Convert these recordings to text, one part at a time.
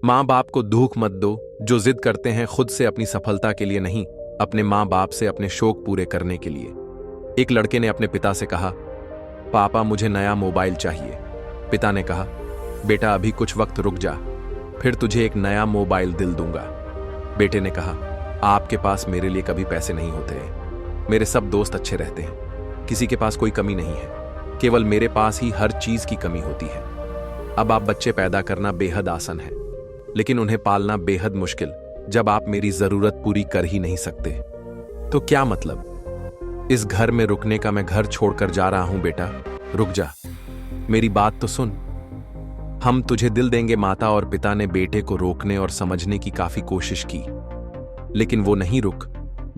माँ बाप को दुख मत दो, जो जिद करते हैं खुद से अपनी सफलता के लिए नहीं, अपने माँ बाप से अपने शौक पूरे करने के लिए। एक लड़के ने अपने पिता से कहा, पापा मुझे नया मोबाइल चाहिए। पिता ने कहा, बेटा अभी कुछ वक्त रुक जा, फिर तुझे एक नया मोबाइल दिल दूंगा। बेटे ने कहा, आपके पास मेरे लिए कभी पैसे नहीं होते हैं, मेरे सब दोस्त अच्छे रहते हैं, किसी के पास कोई कमी नहीं है, केवल मेरे पास ही हर चीज की कमी होती है। अब आप बच्चे पैदा करना बेहद आसान है, लेकिन उन्हें पालना बेहद मुश्किल जब आप मेरी जरूरत पूरी कर ही नहीं सकते। तो क्या मतलब? इस घर में रुकने का? मैं घर छोड़कर जा रहा हूं बेटा, रुक जा, मेरी बात तो सुन। हम तुझे दिल देंगे। माता और पिता ने बेटे को रोकने और समझने की काफी कोशिश की, लेकिन वो नहीं रुक।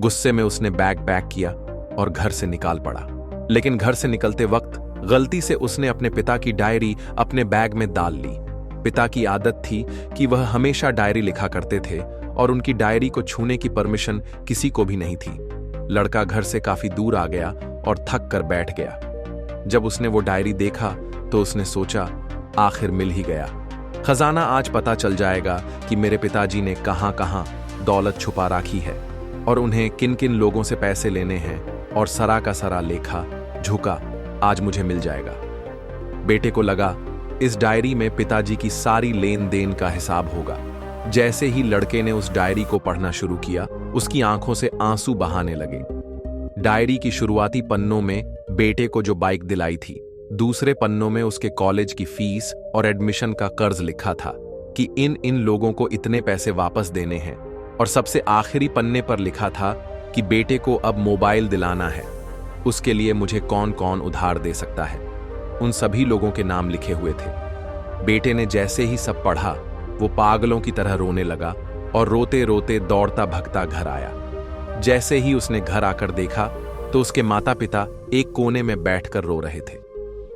गुस्से में उसने बैग पैक किया और घर से निकाल पड़ा। लेकिन घर से निकलते वक्त गलती से उसने अपने पिता की डायरी अपने बैग में डाल ली। पिता की आदत थी कि वह हमेशा डायरी लिखा करते थे और उनकी डायरी को छूने की परमिशन किसी को भी नहीं थी। लड़का घर से काफी दूर आ गया और थक कर बैठ गया। जब उसने वो डायरी देखा तो उसने सोचा, आखिर मिल ही गया। खजाना आज पता चल जाएगा कि मेरे पिताजी ने कहां कहां दौलत छुपा रखी है और उन्हें किन किन लोगों से पैसे लेने हैं, और सरा का सरा लेखा झुका आज मुझे मिल जाएगा। बेटे को लगा इस डायरी में पिताजी की सारी लेन देन का हिसाब होगा। जैसे ही लड़के ने उस डायरी को पढ़ना शुरू किया, उसकी आंखों से आंसू बहाने लगे। डायरी की शुरुआती पन्नों में बेटे को जो बाइक दिलाई थी, दूसरे पन्नों में उसके कॉलेज की फीस और एडमिशन का कर्ज लिखा था कि इन इन लोगों को इतने पैसे वापस देने हैं, और सबसे आखिरी पन्ने पर लिखा था कि बेटे को अब मोबाइल दिलाना है, उसके लिए मुझे कौन कौन उधार दे सकता है। उन सभी लोगों के नाम लिखे हुए थे। बेटे ने जैसे ही सब पढ़ा, वो पागलों की तरह रोने लगा और रोते रोते दौड़ता भगता घर आया। जैसे ही उसने घर आकर देखा तो उसके माता पिता एक कोने में बैठकर रो रहे थे।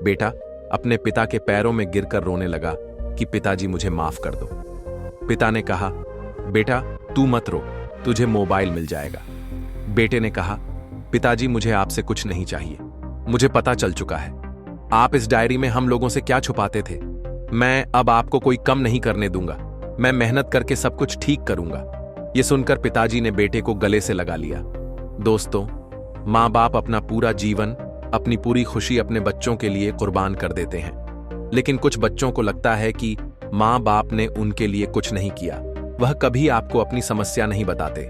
बेटा अपने पिता के पैरों में गिरकर रोने लगा कि पिताजी मुझे माफ कर दो। पिता ने कहा, बेटा तू मत रो, तुझे मोबाइल मिल जाएगा। बेटे ने कहा, पिताजी मुझे आपसे कुछ नहीं चाहिए, मुझे पता चल चुका है आप इस डायरी में हम लोगों से क्या छुपाते थे। मैं अब आपको कोई कम नहीं करने दूंगा, मैं मेहनत करके सब कुछ ठीक करूंगा। यह सुनकर पिताजी ने बेटे को गले से लगा लिया। दोस्तों, माँ बाप अपना पूरा जीवन, अपनी पूरी खुशी अपने बच्चों के लिए कुर्बान कर देते हैं, लेकिन कुछ बच्चों को लगता है कि माँ बाप ने उनके लिए कुछ नहीं किया। वह कभी आपको अपनी समस्या नहीं बताते,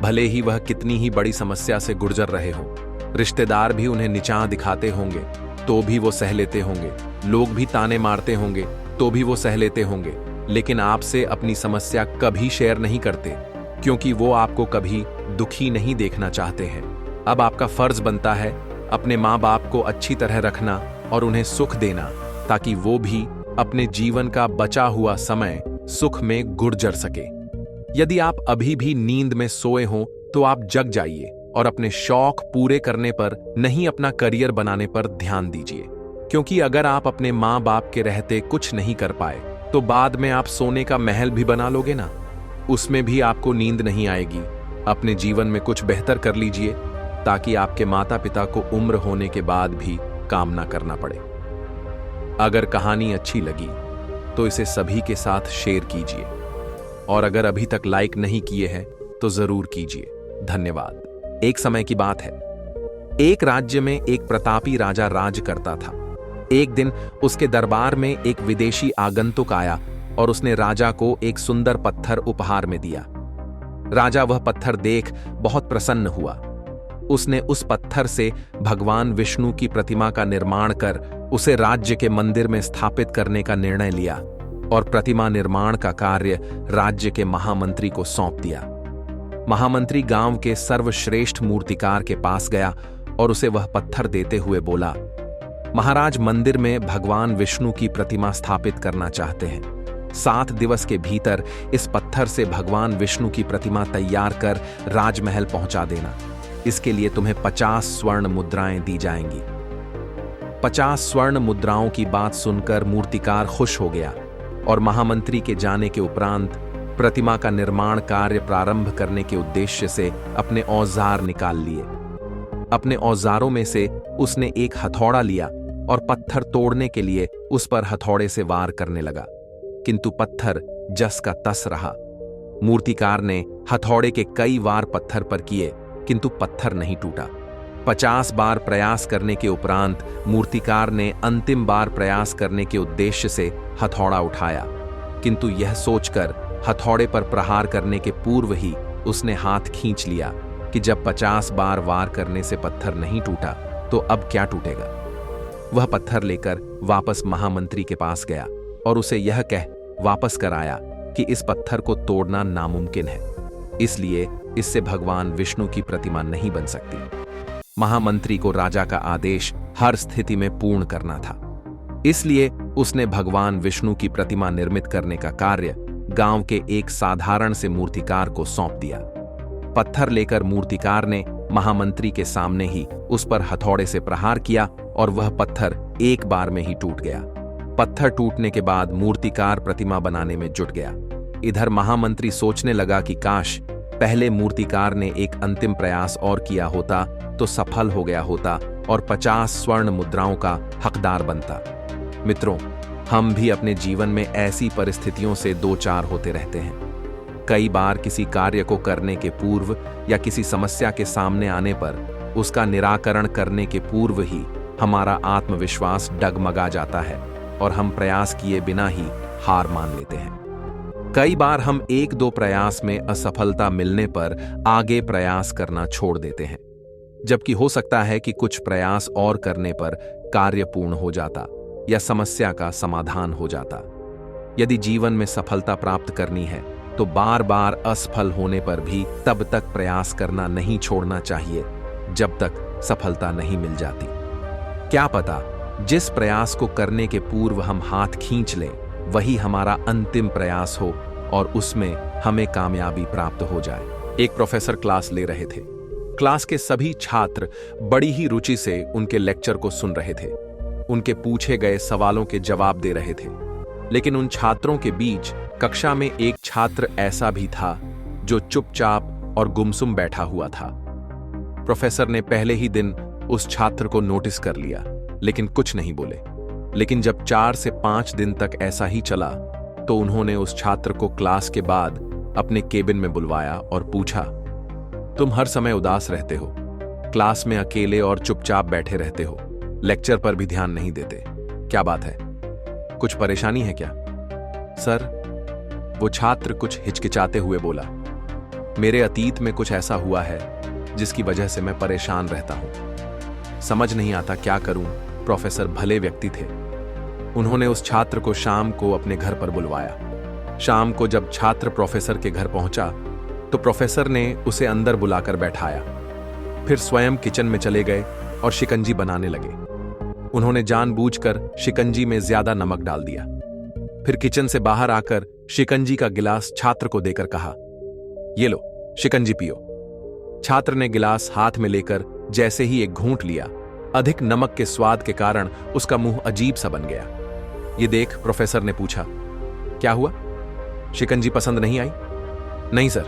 भले ही वह कितनी ही बड़ी समस्या से गुजर रहे हो। रिश्तेदार भी उन्हें नीचा दिखाते होंगे तो भी वो सह लेते होंगे, लोग भी ताने मारते होंगे तो भी वो सह लेते होंगे, लेकिन आपसे अपनी समस्या कभी शेयर नहीं करते, क्योंकि वो आपको कभी दुखी नहीं देखना चाहते हैं। अब आपका फर्ज बनता है अपने माँ बाप को अच्छी तरह रखना और उन्हें सुख देना, ताकि वो भी अपने जीवन का बचा हुआ समय सुख में गुजर सके। यदि आप अभी भी नींद में सोए हों तो आप जग जाइए और अपने शौक पूरे करने पर, नहीं अपना करियर बनाने पर ध्यान दीजिए, क्योंकि अगर आप अपने माँ बाप के रहते कुछ नहीं कर पाए तो बाद में आप सोने का महल भी बना लोगे ना, उसमें भी आपको नींद नहीं आएगी। अपने जीवन में कुछ बेहतर कर लीजिए ताकि आपके माता पिता को उम्र होने के बाद भी काम ना करना पड़े। अगर कहानी अच्छी लगी तो इसे सभी के साथ शेयर कीजिए, और अगर अभी तक लाइक नहीं किए हैं तो जरूर कीजिए। धन्यवाद। एक समय की बात है, एक राज्य में एक प्रतापी राजा राज करता था। एक दिन उसके दरबार में एक विदेशी आगंतुक आया और उसने राजा को एक सुंदर पत्थर उपहार में दिया। राजा वह पत्थर देख बहुत प्रसन्न हुआ। उसने उस पत्थर से भगवान विष्णु की प्रतिमा का निर्माण कर उसे राज्य के मंदिर में स्थापित करने का निर्णय लिया और प्रतिमा निर्माण का कार्य राज्य के महामंत्री को सौंप दिया। महामंत्री गांव के सर्वश्रेष्ठ मूर्तिकार के पास गया और उसे वह पत्थर देते हुए बोला, महाराज मंदिर में भगवान विष्णु की प्रतिमा स्थापित करना चाहते हैं। 7 दिवस के भीतर इस पत्थर से भगवान विष्णु की प्रतिमा तैयार कर राजमहल पहुंचा देना। इसके लिए तुम्हें 50 स्वर्ण मुद्राएं दी जाएंगी। 50 स्वर्ण मुद्राओं की बात सुनकर मूर्तिकार खुश हो गया और महामंत्री के जाने के उपरांत प्रतिमा का निर्माण कार्य प्रारंभ करने के उद्देश्य से अपने औजार निकाल लिए। अपने औजारों में से उसने एक हथौड़ा लिया और पत्थर तोड़ने के लिए उस पर हथौड़े से वार करने लगा। किंतु पत्थर जस का तस रहा। मूर्तिकार ने हथौड़े के कई वार पत्थर पर किए, किंतु पत्थर नहीं टूटा। 50 बार प्रयास करने के उपरांत मूर्तिकार ने अंतिम बार प्रयास करने के उद्देश्य से हथौड़ा उठाया, किंतु यह सोचकर हथौड़े पर प्रहार करने के पूर्व ही उसने हाथ खींच लिया कि जब 50 बार वार करने से पत्थर नहीं टूटा तो अब क्या टूटेगा। वह पत्थर लेकर वापस महामंत्री के पास गया और उसे यह कह वापस कराया कि इस पत्थर को तोड़ना नामुमकिन है, इसलिए इससे भगवान विष्णु की प्रतिमा नहीं बन सकती। महामंत्री को राजा का आदेश हर स्थिति में पूर्ण करना था, इसलिए उसने भगवान विष्णु की प्रतिमा निर्मित करने का कार्य गांव के एक साधारण से मूर्तिकार को सौंप दिया। पत्थर लेकर मूर्तिकार ने महामंत्री के सामने ही उस पर हथौड़े से प्रहार किया और वह पत्थर एक बार में ही टूट गया। पत्थर टूटने के बाद मूर्तिकार प्रतिमा बनाने में जुट गया। इधर महामंत्री सोचने लगा कि काश पहले मूर्तिकार ने एक अंतिम प्रयास और किया होता तो सफल हो गया होता और 50 स्वर्ण मुद्राओं का हकदार बनता। मित्रों, हम भी अपने जीवन में ऐसी परिस्थितियों से दो चार होते रहते हैं। कई बार किसी कार्य को करने के पूर्व या किसी समस्या के सामने आने पर उसका निराकरण करने के पूर्व ही हमारा आत्मविश्वास डगमगा जाता है और हम प्रयास किए बिना ही हार मान लेते हैं। कई बार हम एक दो प्रयास में असफलता मिलने पर आगे प्रयास करना छोड़ देते हैं, जबकि हो सकता है कि कुछ प्रयास और करने पर कार्य पूर्ण हो जाता या समस्या का समाधान हो जाता। यदि जीवन में सफलता प्राप्त करनी है तो बार बार असफल होने पर भी तब तक प्रयास करना नहीं छोड़ना चाहिए जब तक सफलता नहीं मिल जाती। क्या पता जिस प्रयास को करने के पूर्व हम हाथ खींच लें वही हमारा अंतिम प्रयास हो और उसमें हमें कामयाबी प्राप्त हो जाए। एक प्रोफेसर क्लास ले रहे थे। क्लास के सभी छात्र बड़ी ही रुचि से उनके लेक्चर को सुन रहे थे। उनके पूछे गए सवालों के जवाब दे रहे थे, लेकिन उन छात्रों के बीच कक्षा में एक छात्र ऐसा भी था जो चुपचाप और गुमसुम बैठा हुआ था। प्रोफेसर ने पहले ही दिन उस छात्र को नोटिस कर लिया, लेकिन कुछ नहीं बोले। लेकिन जब 4 से 5 दिन तक ऐसा ही चला तो उन्होंने उस छात्र को क्लास के बाद अपने केबिन में बुलवाया और पूछा, तुम हर समय उदास रहते हो, क्लास में अकेले और चुपचाप बैठे रहते हो, लेक्चर पर भी ध्यान नहीं देते, क्या बात है? कुछ परेशानी है क्या? सर, वो छात्र कुछ हिचकिचाते हुए बोला, मेरे अतीत में कुछ ऐसा हुआ है जिसकी वजह से मैं परेशान रहता हूं। समझ नहीं आता क्या करूं। प्रोफेसर भले व्यक्ति थे। उन्होंने उस छात्र को शाम को अपने घर पर बुलवाया। शाम को जब छात्र प्रोफेसर के घर पहुंचा तो प्रोफेसर ने उसे अंदर बुलाकर बैठाया। फिर स्वयं किचन में चले गए और शिकंजी बनाने लगे। उन्होंने जानबूझकर शिकंजी में ज्यादा नमक डाल दिया। फिर किचन से बाहर आकर शिकंजी का गिलास छात्र को देकर कहा, ये लो, शिकंजी पियो। छात्र ने गिलास हाथ में लेकर जैसे ही एक घूंट लिया, अधिक नमक के स्वाद के कारण उसका मुंह अजीब सा बन गया। ये देख प्रोफेसर ने पूछा, क्या हुआ? शिकंजी पसंद नहीं आई? नहीं सर,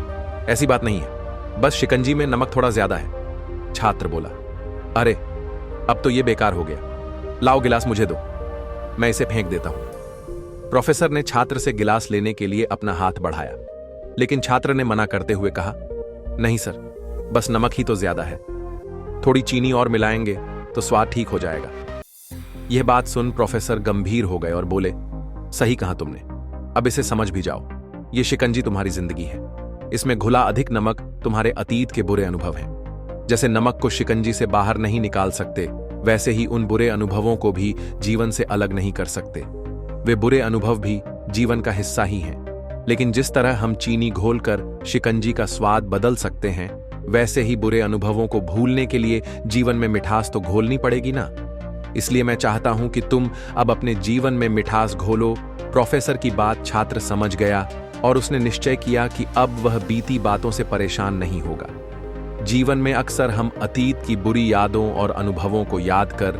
ऐसी बात नहीं है, बस शिकंजी में नमक थोड़ा ज्यादा है। छात्र बोला, अरे अब तो ये बेकार हो गया, लाओ गिलास मुझे दो, मैं इसे फेंक देता हूं। प्रोफेसर ने छात्र से गिलास लेने के लिए अपना हाथ बढ़ाया, लेकिन छात्र ने मना करते हुए कहा, नहीं सर, बस नमक ही तो ज्यादा है, थोड़ी चीनी और मिलाएंगे तो स्वाद ठीक हो जाएगा। यह बात सुन प्रोफेसर गंभीर हो गए और बोले, सही कहा तुमने, अब इसे समझ भी जाओ, ये शिकंजी तुम्हारी जिंदगी है, इसमें घुला अधिक नमक तुम्हारे अतीत के बुरे अनुभव हैं। जैसे नमक को शिकंजी से बाहर नहीं निकाल सकते, वैसे ही उन बुरे अनुभवों को भी जीवन से अलग नहीं कर सकते। वे बुरे अनुभव भी जीवन का हिस्सा ही हैं। लेकिन जिस तरह हम चीनी घोलकर शिकंजी का स्वाद बदल सकते हैं, वैसे ही बुरे अनुभवों को भूलने के लिए जीवन में मिठास तो घोलनी पड़ेगी ना। इसलिए मैं चाहता हूं कि तुम अब अपने जीवन में मिठास घोलो। प्रोफेसर की बात छात्र समझ गया और उसने निश्चय किया कि अब वह बीती बातों से परेशान नहीं होगा। जीवन में अक्सर हम अतीत की बुरी यादों और अनुभवों को याद कर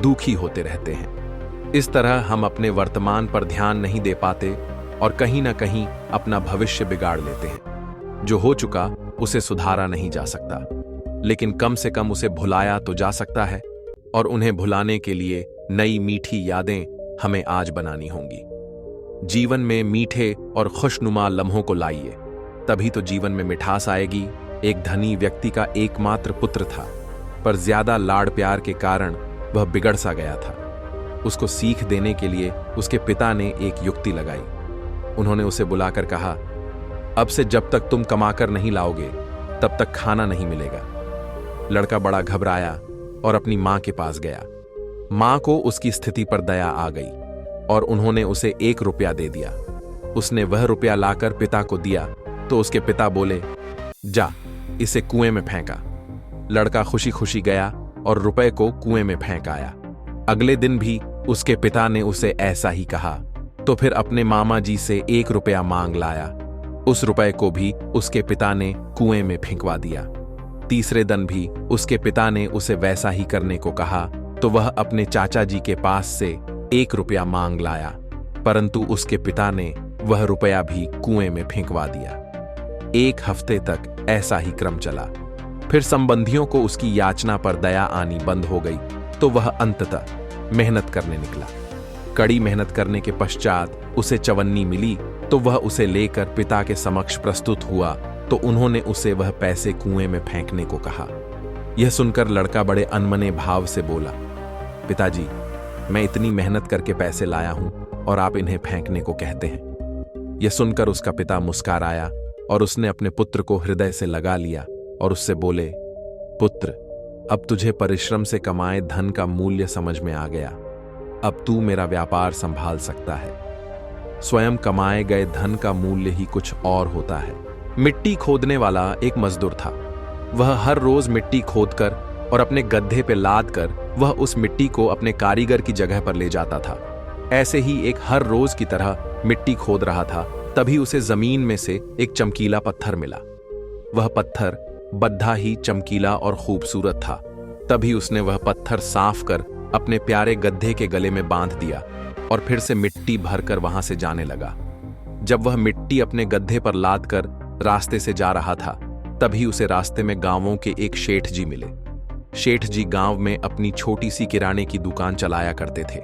दुखी होते रहते हैं। इस तरह हम अपने वर्तमान पर ध्यान नहीं दे पाते और कहीं ना कहीं अपना भविष्य बिगाड़ लेते हैं। जो हो चुका उसे सुधारा नहीं जा सकता, लेकिन कम से कम उसे भुलाया तो जा सकता है, और उन्हें भुलाने के लिए नई मीठी यादें हमें आज बनानी होंगी। जीवन में मीठे और खुशनुमा लम्हों को लाइए, तभी तो जीवन में मिठास आएगी। एक धनी व्यक्ति का एकमात्र पुत्र था, पर ज्यादा लाड़ प्यार के कारण वह बिगड़ सा गया था। उसको सीख देने के लिए उसके पिता ने एक युक्ति लगाई। उन्होंने उसे बुलाकर कहा, अब से जब तक तुम कमाकर नहीं लाओगे तब तक खाना नहीं मिलेगा। लड़का बड़ा घबराया और अपनी मां के पास गया। मां को उसकी स्थिति पर दया आ गई और उन्होंने उसे 1 रुपया दे दिया। उसने वह रुपया लाकर पिता को दिया तो उसके पिता बोले, जा इसे कुएं में फेंका। लड़का खुशी खुशी गया और रुपए को कुएं में फेंक आया। अगले दिन भी उसके पिता ने उसे ऐसा ही कहा, तो फिर अपने मामा जी से 1 रुपया मांग लाया। उस रुपए को भी उसके पिता ने कुएं में फेंकवा दिया। तीसरे दिन भी उसके पिता ने उसे वैसा ही करने को कहा, तो वह अपने चाचा जी के पास से 1 रुपया मांग लाया, परंतु उसके पिता ने वह रुपया भी कुएं में फेंकवा दिया। 1 हफ्ते तक ऐसा ही क्रम चला। फिर संबंधियों को उसकी याचना पर दया आनी बंद हो गई, तो वह अंततः मेहनत करने निकला। कड़ी मेहनत करने के पश्चात उसे चवन्नी मिली, तो वह उसे लेकर पिता के समक्ष प्रस्तुत हुआ, तो उन्होंने उसे वह पैसे कुएं में फेंकने को कहा। यह सुनकर लड़का बड़े अनमने भाव से बोला, पिताजी, मैं इतनी मेहनत करके पैसे लाया हूं और आप इन्हें फेंकने को कहते हैं। यह सुनकर उसका पिता मुस्कुराया और उसने अपने पुत्र को हृदय से लगा लिया और उससे बोले, पुत्र, अब तुझे परिश्रम से कमाए धन का मूल्य समझ में आ गया। अब तू मेरा व्यापार संभाल सकता है। स्वयं कमाए गए धन का मूल्य ही कुछ और होता है। मिट्टी खोदने वाला एक मजदूर था। वह हर रोज मिट्टी खोदकर और अपने गड्ढे पे लाद कर वह उस मिट्टी को अपने कारीगर की जगह पर ले जाता था। ऐसे ही एक हर रोज की तरह मिट्टी खोद रहा था, तभी उसे जमीन में से एक चमकीला पत्थर मिला। वह पत्थर बद्धा ही चमकीला और खूबसूरत था। तभी उसने वह पत्थर साफ कर अपने प्यारे गड्ढे के गले में बांध दिया और फिर से मिट्टी भरकर वहां से जाने लगा। जब वह मिट्टी अपने गड्ढे पर लाद कर रास्ते से जा रहा था, तभी उसे रास्ते में गांवों के एक शेठ जी मिले। शेठ जी गांव में अपनी छोटी सी किराने की दुकान चलाया करते थे।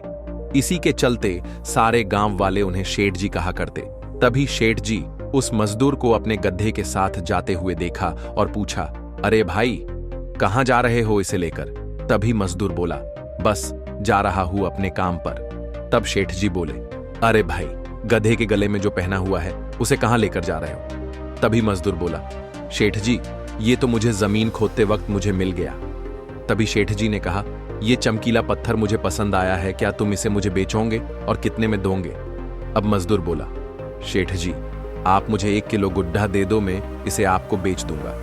इसी के चलते सारे गांव वाले उन्हें शेठ जी कहा करते। तभी शेठ जी उस मजदूर को अपने गड्ढे के साथ जाते हुए देखा और पूछा, अरे भाई, कहां जा रहे हो इसे लेकर? तभी मजदूर बोला, बस जा रहा हूं अपने काम पर। तब शेठ जी बोले, अरे भाई, गधे के गले में जो पहना हुआ है उसे कहां लेकर जा रहे हो? तभी मजदूर बोला, शेठ जी, ये तो मुझे जमीन खोदते वक्त मुझे मिल गया। तभी शेठ जी ने कहा, ये चमकीला पत्थर मुझे पसंद आया है, क्या तुम इसे मुझे बेचोगे और कितने में दोगे? अब मजदूर बोला, शेठ जी, आप मुझे 1 किलो गुड्ढा दे दो, मैं इसे आपको बेच दूंगा।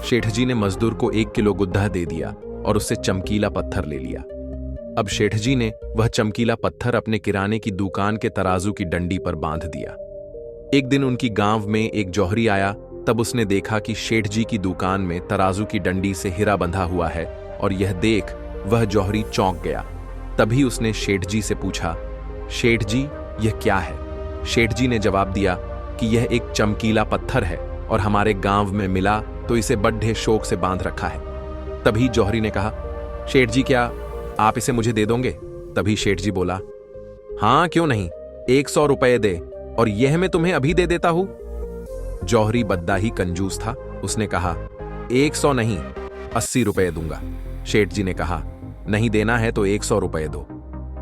शेठ जी ने मजदूर को 1 किलो गुड्ढा दे दिया और उससे चमकीला पत्थर ले लिया। अब शेठ जी ने वह चमकीला पत्थर अपने किराने की दुकान के तराजू की डंडी पर बांध दिया। एक दिन उनकी गांव में एक जौहरी आया। तब उसने देखा कि शेठ जी की दुकान में तराजू की डंडी से हीरा बंधा हुआ है और यह देख वह जौहरी चौंक गया। तभी उसने शेठ जी से पूछा, शेठ जी, यह क्या है? शेठ जी ने जवाब दिया कि यह एक चमकीला पत्थर है और हमारे गांव में मिला तो इसे बड़े शौक से बांध रखा है। तभी जौहरी ने कहा, शेठ जी, क्या आप इसे मुझे दे दोगे? तभी शेठ जी बोला, हाँ क्यों नहीं, 100 रुपए दे और यह मैं तुम्हें अभी दे देता हूं। जौहरी बद्दा ही कंजूस था। उसने कहा, 100 नहीं, 80 रुपए दूंगा। शेठ जी ने कहा, नहीं देना है तो 100 रुपए दो।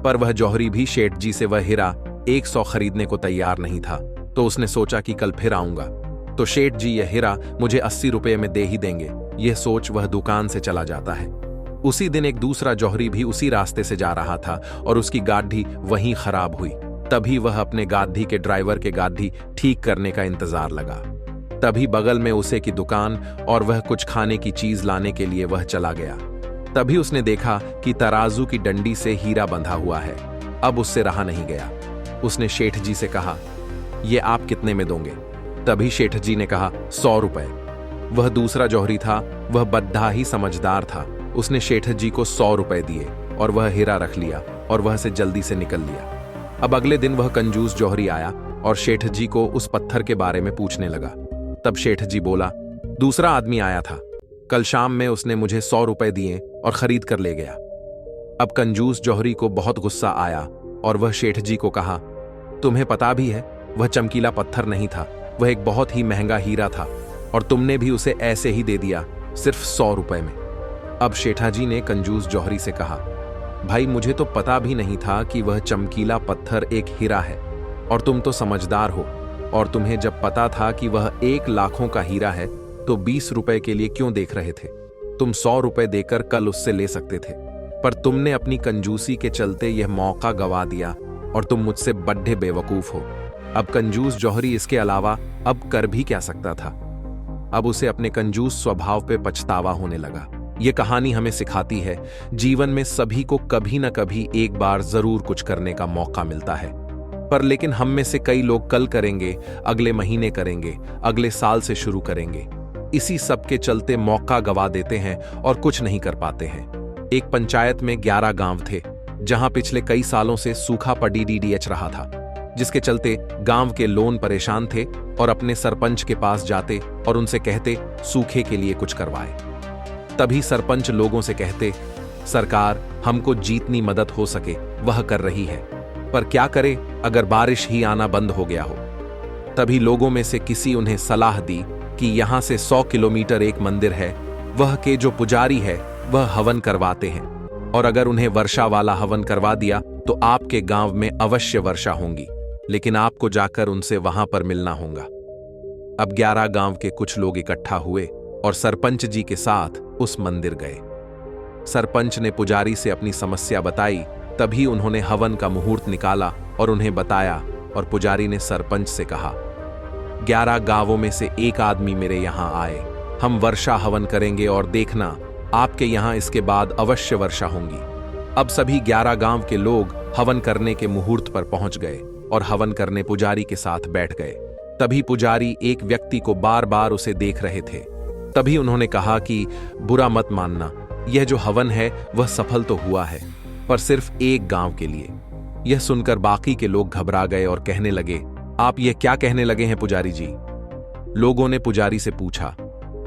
पर वह जौहरी भी शेठ जी से वह हीरा 100 खरीदने को तैयार नहीं था, तो उसने सोचा कि कल फिर आऊंगा तो शेठ जी यह हीरा मुझे 80 रुपए में दे ही देंगे। यह सोच वह दुकान से चला जाता है। उसी दिन एक दूसरा जौहरी भी उसी रास्ते से जा रहा था और उसकी गाड़ी वहीं खराब हुई। तभी वह अपने गाड़ी के ड्राइवर के गाड़ी ठीक करने का इंतजार लगा। तभी बगल में उसे की दुकान और वह कुछ खाने की चीज लाने के लिए वह चला गया। तभी उसने देखा कि तराजू की डंडी से हीरा बंधा हुआ है। अब उससे रहा नहीं गया। उसने शेठ जी से कहा, ये आप कितने में दोगे? तभी शेठ जी ने कहा, 100 रुपए। वह दूसरा जौहरी था, वह बद्धा ही समझदार था। उसने शेठ जी को 100 रुपए दिए और वह हीरा रख लिया और वह से जल्दी से निकल लिया। अब अगले दिन वह कंजूस जौहरी आया और शेठ जी को उस पत्थर के बारे में पूछने लगा। तब शेठ जी बोला, दूसरा आदमी आया था, कल शाम में उसने मुझे 100 रुपए दिए और खरीद कर ले गया। अब कंजूस जौहरी को बहुत गुस्सा आया और वह शेठ जी को कहा, तुम्हें पता भी है वह चमकीला पत्थर नहीं था, वह एक बहुत ही महंगा हीरा था और तुमने भी उसे ऐसे ही दे दिया, सिर्फ 100 रुपए में। अब शेठाजी ने कंजूस जौहरी से कहा, भाई मुझे तो पता भी नहीं था कि वह चमकीला पत्थर एक हीरा है, और तुम तो समझदार हो, और तुम्हें जब पता था कि वह 1 लाखों का हीरा है तो 20 रुपए के लिए क्यों देख रहे थे? तुम 100 रुपए देकर कल उससे ले सकते थे, पर तुमने अपनी कंजूसी के चलते यह मौका गवा दिया और तुम मुझसे बड्ढे बेवकूफ हो। अब कंजूस जौहरी इसके अलावा अब कर भी क्या सकता था? अब उसे अपने कंजूस स्वभाव पे पछतावा होने लगा। यह कहानी हमें सिखाती है, जीवन में सभी को कभी न कभी एक बार जरूर कुछ करने का मौका मिलता है, पर लेकिन हम में से कई लोग कल करेंगे, अगले महीने करेंगे, अगले साल से शुरू करेंगे। इसी सब के चलते मौका गवा देते हैं और कुछ नहीं कर पाते हैं। एक पंचायत में 11 गांव थे, जहां पिछले कई सालों से सूखा पड़ीडीडीएच रहा था, जिसके चलते गांव के लोग परेशान थे और अपने सरपंच के पास जाते और उनसे कहते सूखे के लिए कुछ करवाए। तभी सरपंच लोगों से कहते, सरकार हमको जितनी मदद हो सके वह कर रही है, पर क्या करे अगर बारिश ही आना बंद हो गया हो। तभी लोगों में से किसी उन्हें सलाह दी कि यहां से 100 किलोमीटर एक मंदिर है, वह के जो पुजारी है वह हवन करवाते हैं, और अगर उन्हें वर्षा वाला हवन करवा दिया तो आपके गांव में अवश्य वर्षा होगी, लेकिन आपको जाकर उनसे वहां पर मिलना होगा। अब 11 गांव के कुछ लोग इकट्ठा हुए और सरपंच जी के साथ उस मंदिर गए। सरपंच ने पुजारी से अपनी समस्या बताई, तभी उन्होंने हवन का मुहूर्त निकाला और उन्हें बताया, और पुजारी ने सरपंच से कहा, 11 गांवों में से एक आदमी मेरे यहां आए, हम वर्षा हवन करेंगे और देखना आपके यहां इसके बाद अवश्य वर्षा होगी। अब सभी 11 गांव के लोग हवन करने के मुहूर्त पर पहुंच गए और हवन करने पुजारी के साथ बैठ गए। तभी पुजारी एक व्यक्ति को बार बार उसे देख रहे थे। तभी उन्होंने कहा कि बुरा मत मानना, यह जो हवन है वह सफल तो हुआ है, पर सिर्फ एक गांव के लिए। यह सुनकर बाकी के लोग घबरा गए और कहने लगे, आप यह क्या कहने लगे हैं पुजारी जी? लोगों ने पुजारी से पूछा,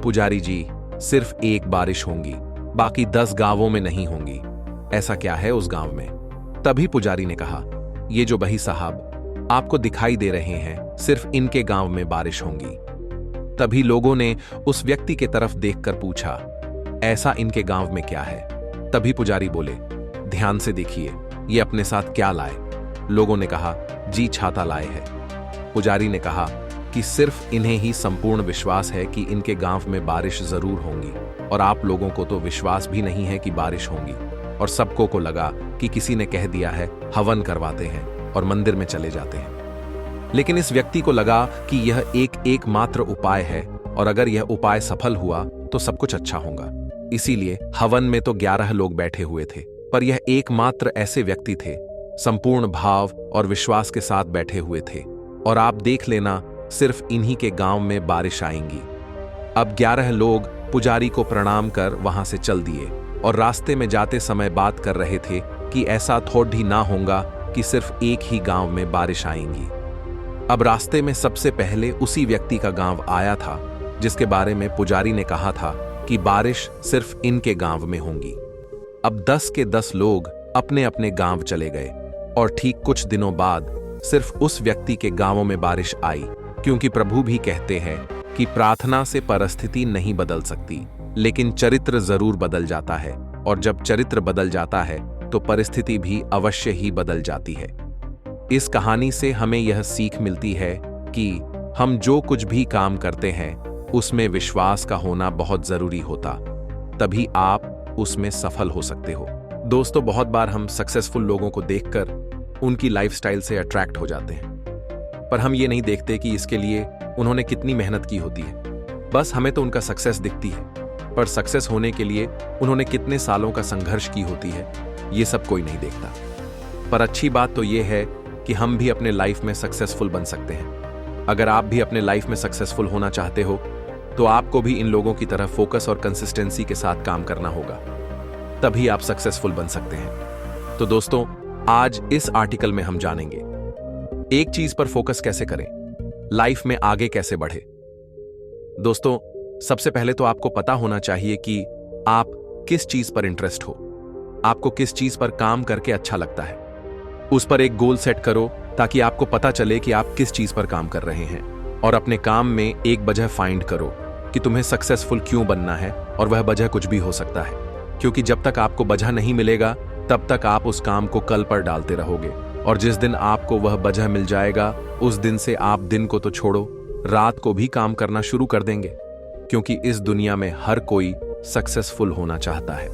पुजारी जी सिर्फ एक बारिश होगी, बाकी 10 गांवों में नहीं होंगी, ऐसा क्या है उस गांव में? तभी पुजारी ने कहा, ये जो बही साहब आपको दिखाई दे रहे हैं, सिर्फ इनके गांव में बारिश होगी। तभी लोगों ने उस व्यक्ति के तरफ देखकर पूछा, ऐसा इनके गांव में क्या है? तभी पुजारी बोले, ध्यान से देखिए ये अपने साथ क्या लाए। लोगों ने कहा, जी छाता लाए हैं। पुजारी ने कहा कि सिर्फ इन्हें ही संपूर्ण विश्वास है कि इनके गांव में बारिश जरूर होगी, और आप लोगों को तो विश्वास भी नहीं है कि बारिश होगी। और सबको को लगा कि किसी ने कह दिया है, हवन करवाते हैं और मंदिर में चले जाते हैं। लेकिन इस व्यक्ति को लगा कि यह एकमात्र उपाय है, और अगर यह उपाय सफल हुआ तो सब कुछ अच्छा होगा। इसीलिए हवन में तो 11 लोग बैठे हुए थे, पर यह एकमात्र ऐसे व्यक्ति थे संपूर्ण भाव और विश्वास के साथ बैठे हुए थे, और आप देख लेना सिर्फ इन्हीं के गांव में बारिश आएंगी। अब 11 लोग पुजारी को प्रणाम कर वहां से चल दिए, और रास्ते में जाते समय बात कर रहे थे कि ऐसा थोड़ी ना होगा कि सिर्फ एक ही गांव में बारिश आएंगी। अब रास्ते में सबसे पहले उसी व्यक्ति का गांव आया था जिसके बारे में पुजारी ने कहा था कि बारिश सिर्फ इनके गांव में होगी। अब 10 के 10 लोग अपने अपने गांव चले गए, और ठीक कुछ दिनों बाद सिर्फ उस व्यक्ति के गांवों में बारिश आई, क्योंकि प्रभु भी कहते हैं कि प्रार्थना से परिस्थिति नहीं बदल सकती, लेकिन चरित्र जरूर बदल जाता है, और जब चरित्र बदल जाता है तो परिस्थिति भी अवश्य ही बदल जाती है। इस कहानी से हमें यह सीख मिलती है कि हम जो कुछ भी काम करते हैं उसमें विश्वास का होना बहुत जरूरी होता, तभी आप उसमें सफल हो सकते हो। दोस्तों, बहुत बार हम सक्सेसफुल लोगों को देखकर उनकी लाइफस्टाइल से अट्रैक्ट हो जाते हैं, पर हम ये नहीं देखते कि इसके लिए उन्होंने कितनी मेहनत की होती है। बस हमें तो उनका सक्सेस दिखती है, पर सक्सेस होने के लिए उन्होंने कितने सालों का संघर्ष की होती है ये सब कोई नहीं देखता। पर अच्छी बात तो ये है कि हम भी अपने लाइफ में सक्सेसफुल बन सकते हैं। अगर आप भी अपने लाइफ में सक्सेसफुल होना चाहते हो तो आपको भी इन लोगों की तरह फोकस और कंसिस्टेंसी के साथ काम करना होगा, तभी आप सक्सेसफुल बन सकते हैं। तो दोस्तों, आज इस आर्टिकल में हम जानेंगे एक चीज पर फोकस कैसे करें, लाइफ में आगे कैसे बढ़े। दोस्तों, सबसे पहले तो आपको पता होना चाहिए कि आप किस चीज पर इंटरेस्ट हो, आपको किस चीज पर काम करके अच्छा लगता है। उस पर एक गोल सेट करो ताकि आपको पता चले कि आप किस चीज पर काम कर रहे हैं। और अपने काम में एक वजह फाइंड करो कि तुम्हें सक्सेसफुल क्यों बनना है, और वह वजह कुछ भी हो सकता है, क्योंकि जब तक आपको वजह नहीं मिलेगा तब तक आप उस काम को कल पर डालते रहोगे। और जिस दिन आपको वह वजह मिल जाएगा उस दिन से आप दिन को तो छोड़ो, रात को भी काम करना शुरू कर देंगे। क्योंकि इस दुनिया में हर कोई सक्सेसफुल होना चाहता है,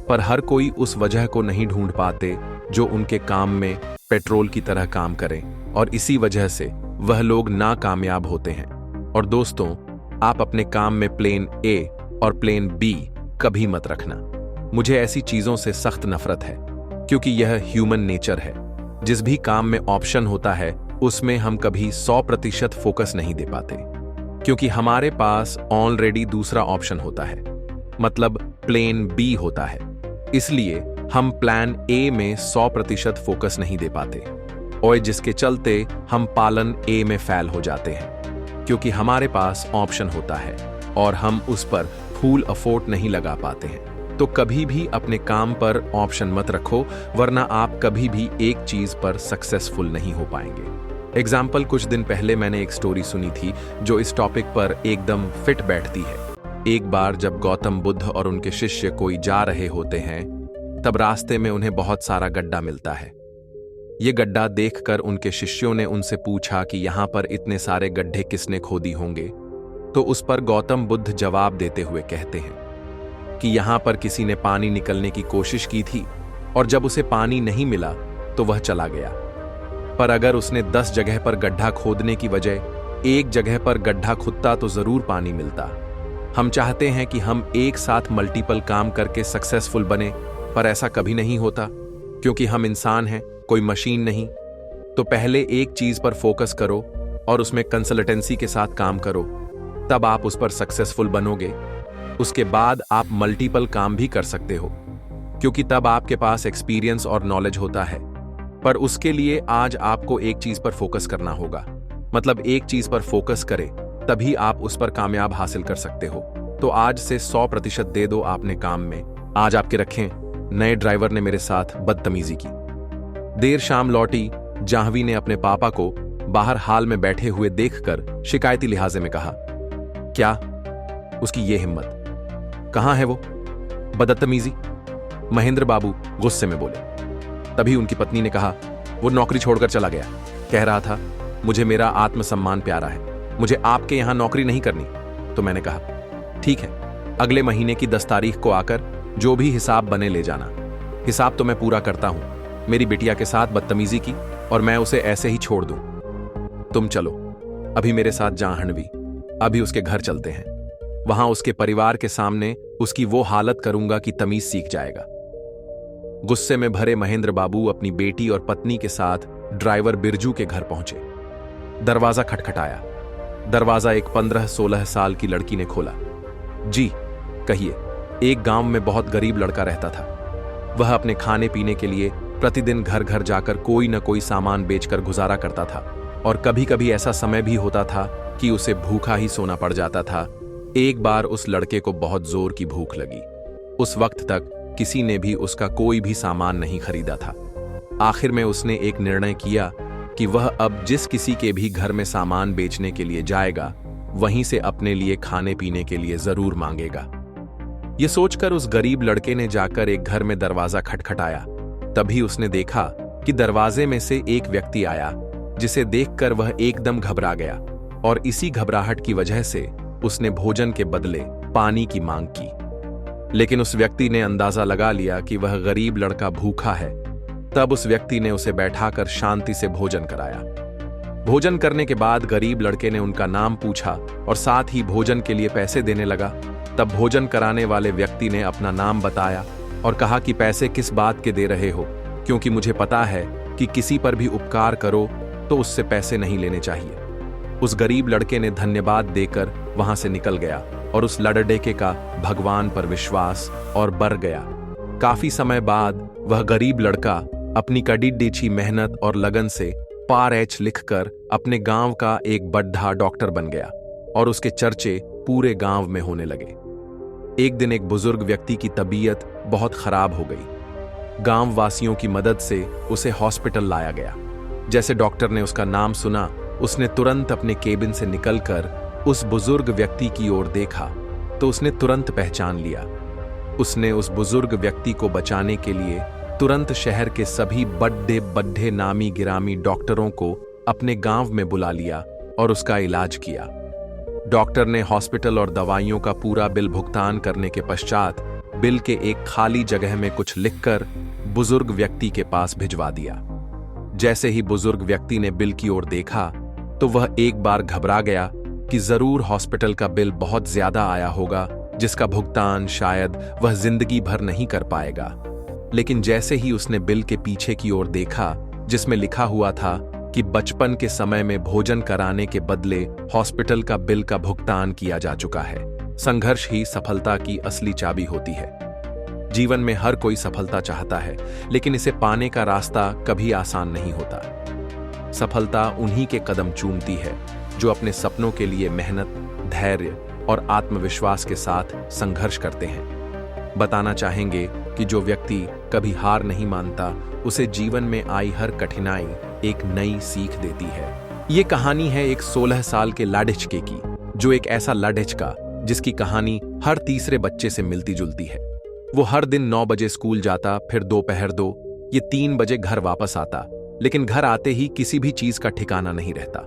पर हर कोई उस वजह को नहीं ढूंढ पाते जो उनके काम में पेट्रोल की तरह काम करें, और इसी वजह से वह लोग नाकामयाब होते हैं। और दोस्तों, आप अपने काम में प्लेन ए और प्लेन बी कभी मत रखना। मुझे ऐसी चीजों से सख्त नफरत है, क्योंकि यह ह्यूमन नेचर है। जिस भी काम में ऑप्शन होता है उसमें हम कभी 100% फोकस नहीं दे पाते, क्योंकि हमारे पास ऑलरेडी दूसरा ऑप्शन होता है, मतलब प्लेन बी होता है। इसलिए हम प्लान ए में 100% फोकस नहीं दे पाते, और जिसके चलते हम पालन ए में फेल हो जाते हैं, क्योंकि हमारे पास ऑप्शन होता है और हम उस पर फुल एफर्ट नहीं लगा पाते हैं। तो कभी भी अपने काम पर ऑप्शन मत रखो, वरना आप कभी भी एक चीज पर सक्सेसफुल नहीं हो पाएंगे। एग्जाम्पल, कुछ दिन पहले मैंने एक स्टोरी सुनी थी जो इस टॉपिक पर एकदम फिट बैठती है। एक बार जब गौतम बुद्ध और उनके शिष्य कोई जा रहे होते हैं, तब रास्ते में उन्हें बहुत सारा गड्ढा मिलता है। ये गड्ढा देखकर उनके शिष्यों ने उनसे पूछा कि यहाँ पर इतने सारे गड्ढे किसने खोदी होंगे। तो उस पर गौतम बुद्ध जवाब देते हुए कहते हैं कि यहाँ पर किसी ने पानी निकलने की कोशिश की थी, और जब उसे पानी नहीं मिला तो वह चला गया। पर अगर उसने 10 जगह पर गड्ढा खोदने की बजाय एक जगह पर गड्ढा खुदता तो जरूर पानी मिलता। हम चाहते हैं कि हम एक साथ मल्टीपल काम करके सक्सेसफुल बने, पर ऐसा कभी नहीं होता, क्योंकि हम इंसान हैं, कोई मशीन नहीं। तो पहले एक चीज पर फोकस करो और उसमें कंसल्टेंसी के साथ काम करो, तब आप उस पर सक्सेसफुल बनोगे। उसके बाद आप मल्टीपल काम भी कर सकते हो, क्योंकि तब आपके पास एक्सपीरियंस और नॉलेज होता है। पर उसके लिए आज आपको एक चीज पर फोकस करना होगा, मतलब एक चीज पर फोकस करें तभी आप उस पर कामयाब हासिल कर सकते हो। तो आज से 100% दे दो आपने काम में। आज आपके रखें, नए ड्राइवर ने मेरे साथ बदतमीजी की। देर शाम लौटी जाह्नवी ने अपने पापा को बाहर हाल में बैठे हुए देखकर शिकायती लिहाजे में कहा, क्या उसकी ये हिम्मत, कहां है वो? बदतमीजी, महेंद्र बाबू गुस्से में बोले। तभी उनकी पत्नी ने कहा, वो नौकरी छोड़कर चला गया, कह रहा था मुझे मेरा आत्मसम्मान प्यारा है, मुझे आपके यहां नौकरी नहीं करनी। तो मैंने कहा, ठीक है, अगले महीने की 10 तारीख को आकर जो भी हिसाब बने ले जाना। हिसाब तो मैं पूरा करता हूं। मेरी बिटिया के साथ बदतमीजी की और मैं उसे ऐसे ही छोड़ दूं। तुम चलो अभी मेरे साथ जाह्नवी, अभी उसके घर चलते हैं। वहां उसके परिवार के सामने उसकी वो हालत करूंगा कि तमीज सीख जाएगा। गुस्से में भरे महेंद्र बाबू अपनी बेटी और पत्नी के साथ ड्राइवर बिरजू के घर पहुंचे। दरवाजा खटखटाया। दरवाजा एक 15-16 साल की लड़की ने खोला। जी कहिए। एक गांव में बहुत गरीब लड़का रहता था। वह अपने खाने पीने के लिए प्रतिदिन घर घर जाकर कोई न कोई सामान बेचकर गुजारा करता था, और कभी कभी ऐसा समय भी होता था कि उसे भूखा ही सोना पड़ जाता था। एक बार उस लड़के को बहुत जोर की भूख लगी। उस वक्त तक किसी ने भी उसका कोई भी सामान नहीं खरीदा था। आखिर में उसने एक निर्णय किया कि वह अब जिस किसी के भी घर में सामान बेचने के लिए जाएगा, वहीं से अपने लिए खाने पीने के लिए जरूर मांगेगा। यह सोचकर उस गरीब लड़के ने जाकर एक घर में दरवाजा खटखटाया। तभी उसने देखा कि दरवाजे में से एक व्यक्ति आया, जिसे देखकर वह एकदम घबरा गया, और इसी घबराहट की वजह से उसने भोजन के बदले पानी की मांग की। लेकिन उस व्यक्ति ने अंदाजा लगा लिया कि वह गरीब लड़का भूखा है। तब उस व्यक्ति ने उसे बैठाकर शांति से भोजन कराया। भोजन करने के बाद गरीब लड़के ने उनका नाम पूछा और साथ ही भोजन के लिए पैसे देने लगा। तब भोजन कराने वाले व्यक्ति ने अपना नाम बताया और कहा कि पैसे किस बात के दे रहे हो, क्योंकि मुझे पता है कि किसी पर भी उपकार करो तो उससे पैसे नहीं लेने चाहिए। उस गरीब लड़के ने धन्यवाद देकर वहां से निकल गया, और उस लड़डेके का भगवान पर विश्वास और बढ़ गया। काफी समय बाद वह गरीब लड़का अपनी कड़ी मेहनत और लगन से PAR-H लिखकर अपने गांव का एक बड़ा डॉक्टर बन गया, और उसके चर्चे पूरे गांव में होने लगे। एक दिन एक बुजुर्ग व्यक्ति की तबीयत बहुत खराब हो गई। गांव वासियों की मदद से उसे हॉस्पिटल लाया गया। जैसे डॉक्टर ने उसका नाम सुना, उसने तुरंत अपने केबिन से निकलकर उस बुजुर्ग व्यक्ति की ओर देखा तो उसने तुरंत पहचान लिया। उसने उस बुजुर्ग व्यक्ति को बचाने के लिए तुरंत शहर के सभी बड़े बड़े नामी गिरामी डॉक्टरों को अपने गांव में बुला लिया और उसका इलाज किया। डॉक्टर ने हॉस्पिटल और दवाइयों का पूरा बिल भुगतान करने के पश्चात बिल के एक खाली जगह में कुछ लिखकर बुजुर्ग व्यक्ति के पास भिजवा दिया। जैसे ही बुजुर्ग व्यक्ति ने बिल की ओर देखा तो वह एक बार घबरा गया कि जरूर हॉस्पिटल का बिल बहुत ज्यादा आया होगा, जिसका भुगतान शायद वह जिंदगी भर नहीं कर पाएगा। लेकिन जैसे ही उसने बिल के पीछे की ओर देखा, जिसमें लिखा हुआ था कि बचपन के समय में भोजन कराने के बदले हॉस्पिटल का बिल का भुगतान किया जा चुका है। संघर्ष ही सफलता की असली चाबी होती है। जीवन में हर कोई सफलता चाहता है, लेकिन इसे पाने का रास्ता कभी आसान नहीं होता। सफलता उन्हीं के कदम चूमती है जो अपने सपनों के लिए मेहनत, धैर्य और आत्मविश्वास के साथ संघर्ष करते हैं। बताना चाहेंगे कि जो व्यक्ति कभी हार नहीं मानता, उसे जीवन में आई हर कठिनाई एक नई सीख देती है। ये कहानी है एक 16 साल के लाडिचके की, जो एक ऐसा लाडिचका जिसकी कहानी हर तीसरे बच्चे से मिलती जुलती है। वो हर दिन 9 बजे स्कूल जाता, फिर दोपहर 2 ये 3 बजे घर वापस आता, लेकिन घर आते ही किसी भी चीज का ठिकाना नहीं रहता।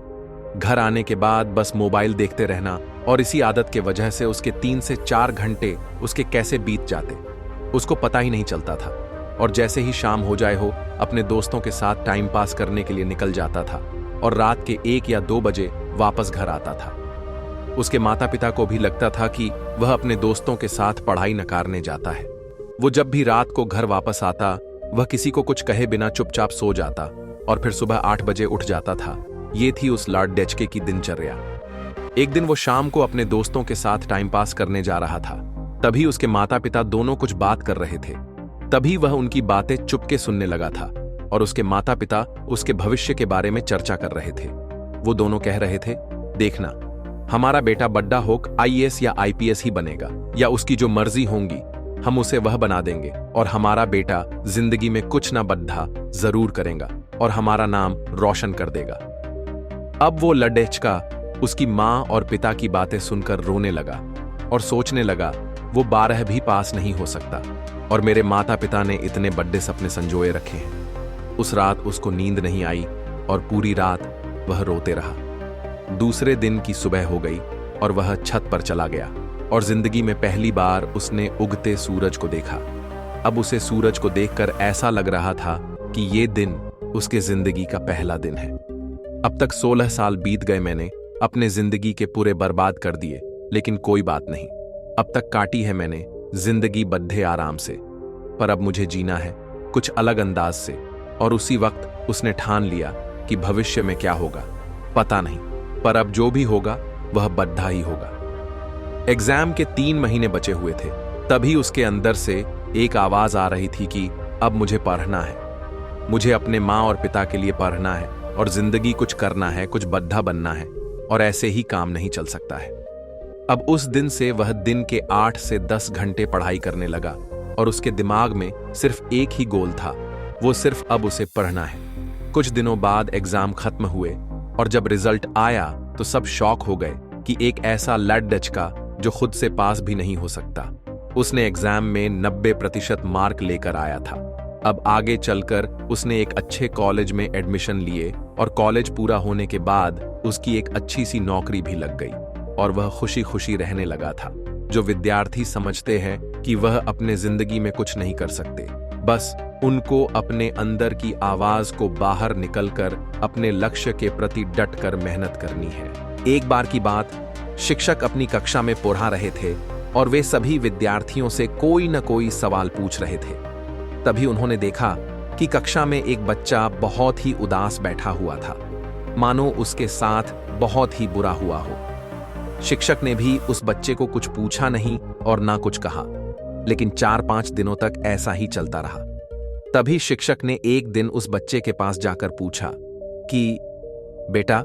घर आने के बाद बस मोबाइल देखते रहना, और इसी आदत के वजह से उसके 3 से 4 घंटे उसके कैसे बीत जाते उसको पता ही नहीं चलता था। और जैसे ही शाम हो जाए हो, अपने दोस्तों के साथ टाइम पास करने के लिए निकल जाता था और रात के 1 या 2 बजे वापस घर आता था। उसके माता पिता को भी लगता था कि वह अपने दोस्तों के साथ पढ़ाई नकारने जाता है। वो जब भी रात को घर वापस आता, वह किसी को कुछ कहे बिना चुपचाप सो जाता और फिर सुबह 8 बजे उठ जाता था। ये थी उस लाडिचके की दिनचर्या। एक दिन वो शाम को अपने दोस्तों के साथ टाइम पास करने जा रहा था। तभी उसके माता पिता दोनों कुछ बात कर रहे थे। तभी वह उनकी बातें चुपके सुनने लगा था और उसके माता पिता उसके भविष्य के बारे में चर्चा कर रहे थे। वो दोनों कह रहे थे, देखना, हमारा बेटा बड़ा होकर IAS या IPS ही बनेगा, या उसकी जो मर्जी होंगी हम उसे वह बना देंगे, और हमारा बेटा जिंदगी में कुछ ना बद्धा जरूर करेगा और हमारा नाम रोशन कर देगा। अब वो लाडिचका उसकी माँ और पिता की बातें सुनकर रोने लगा और सोचने लगा, वो 12 भी पास नहीं हो सकता और मेरे माता पिता ने इतने बड़े सपने संजोए रखे हैं। उस रात उसको नींद नहीं आई और पूरी रात वह रोते रहा। दूसरे दिन की सुबह हो गई और वह छत पर चला गया और जिंदगी में पहली बार उसने उगते सूरज को देखा। अब उसे सूरज को देखकर ऐसा लग रहा था कि ये दिन उसके जिंदगी का पहला दिन है। अब तक 16 साल बीत गए, मैंने अपने जिंदगी के पूरे बर्बाद कर दिए, लेकिन कोई बात नहीं। अब तक काटी है मैंने जिंदगी बद्धे आराम से, पर अब मुझे जीना है कुछ अलग अंदाज से। और उसी वक्त उसने ठान लिया कि भविष्य में क्या होगा पता नहीं, पर अब जो भी होगा वह बद्धा ही होगा। एग्जाम के 3 महीने बचे हुए थे, तभी उसके अंदर से एक आवाज आ रही थी कि अब मुझे पढ़ना है, मुझे अपने माँ और पिता के लिए पढ़ना है और जिंदगी कुछ करना है, कुछ बद्धा बनना है, और ऐसे ही काम नहीं चल सकता है। अब उस दिन से वह दिन के 8 से 10 घंटे पढ़ाई करने लगा और उसके दिमाग में सिर्फ एक ही गोल था, वो सिर्फ अब उसे पढ़ना है। कुछ दिनों बाद एग्जाम खत्म हुए और जब रिजल्ट आया तो सब शॉक हो गए कि एक ऐसा लाडिचका जो खुद से पास भी नहीं हो सकता, उसने एग्जाम में 90% मार्क लेकर आया था। अब आगे चलकर उसने एक अच्छे कॉलेज में एडमिशन लिए और कॉलेज पूरा होने के बाद उसकी एक अच्छी सी नौकरी भी लग गई और वह खुशी खुशी रहने लगा था। जो विद्यार्थी समझते हैं कि वह अपने जिंदगी में कुछ नहीं कर सकते, बस उनको अपने अंदर की आवाज को बाहर निकलकर अपने लक्ष्य के प्रति डटकर मेहनत करनी है। एक बार की बात, शिक्षक अपनी कक्षा में पढ़ा रहे थे और वे सभी विद्यार्थियों से कोई न कोई सवाल पूछ रहे थे। तभी उन्होंने देखा कि कक्षा में एक बच्चा बहुत ही उदास बैठा हुआ था, मानो उसके साथ बहुत ही बुरा हुआ हो। शिक्षक ने भी उस बच्चे को कुछ पूछा नहीं और ना कुछ कहा, लेकिन 4-5 दिनों तक ऐसा ही चलता रहा। तभी शिक्षक ने एक दिन उस बच्चे के पास जाकर पूछा कि बेटा,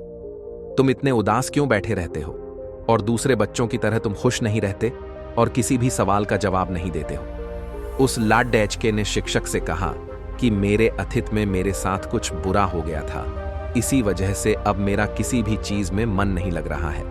तुम इतने उदास क्यों बैठे रहते हो और दूसरे बच्चों की तरह तुम खुश नहीं रहते और किसी भी सवाल का जवाब नहीं देते हो। उस लाडिचके ने शिक्षक से कहा कि मेरे अतीत में मेरे साथ कुछ बुरा हो गया था इसी वजह से अब मेरा किसी भी चीज में मन नहीं लग रहा है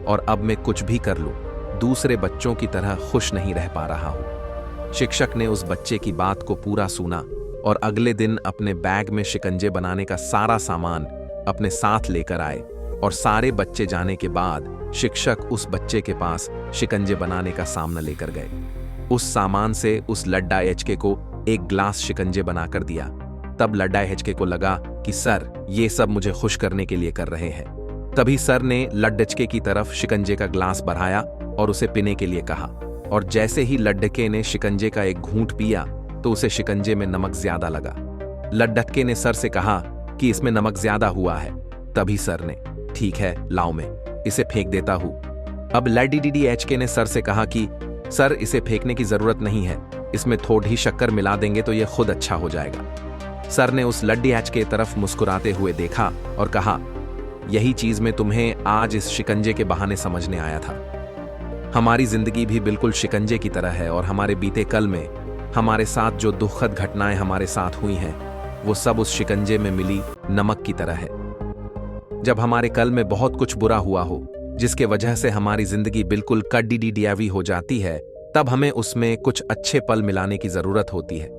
और अब मैं कुछ भी कर लूं दूसरे बच्चों की तरह खुश नहीं रह पा रहा हूं। शिक्षक ने उस बच्चे की बात को पूरा सुना और अगले दिन अपने बैग में शिकंजे बनाने का सारा सामान अपने साथ लेकर आए और सारे बच्चे जाने के बाद शिक्षक उस बच्चे के पास शिकंजे बनाने का सामना लेकर गए। उस सामान से उस लड्डा एचके को एक गिलास शिकंजे बनाकर दिया। तब लड्डा एचके को लगा कि सर ये सब मुझे खुश करने के लिए कर रहे हैं। तभी सर ने लड्डचके की तरफ शिकंजे का गिलास बढ़ाया और उसे पीने के लिए कहा और जैसे ही लड्डके ने शिकंजे का एक घूंट पिया तो उसे शिकंजे में नमक ज्यादा लगा। लड्डके ने सर से कहा कि इसमें नमक ज्यादा हुआ है। तभी सर ने ठीक है लाओ मैं इसे फेंक देता हूं। अब लड्डी एचके ने सर से कहा कि सर इसे फेंकने की जरूरत नहीं है, इसमें थोड़ी शक्कर मिला देंगे तो यह खुद अच्छा हो जाएगा। सर ने उस लड्डी एचके की तरफ मुस्कुराते हुए देखा और कहा यही चीज मैं तुम्हें आज इस शिकंजे के बहाने समझने आया था। हमारी जिंदगी भी बिल्कुल शिकंजे की तरह है और हमारे बीते कल में हमारे साथ जो दुखद घटनाएं हमारे साथ हुई हैं वो सब उस शिकंजे में मिली नमक की तरह है। जब हमारे कल में बहुत कुछ बुरा हुआ हो जिसके वजह से हमारी जिंदगी बिल्कुल कड्डी हो जाती है तब हमें उसमें कुछ अच्छे पल मिलाने की जरूरत होती है।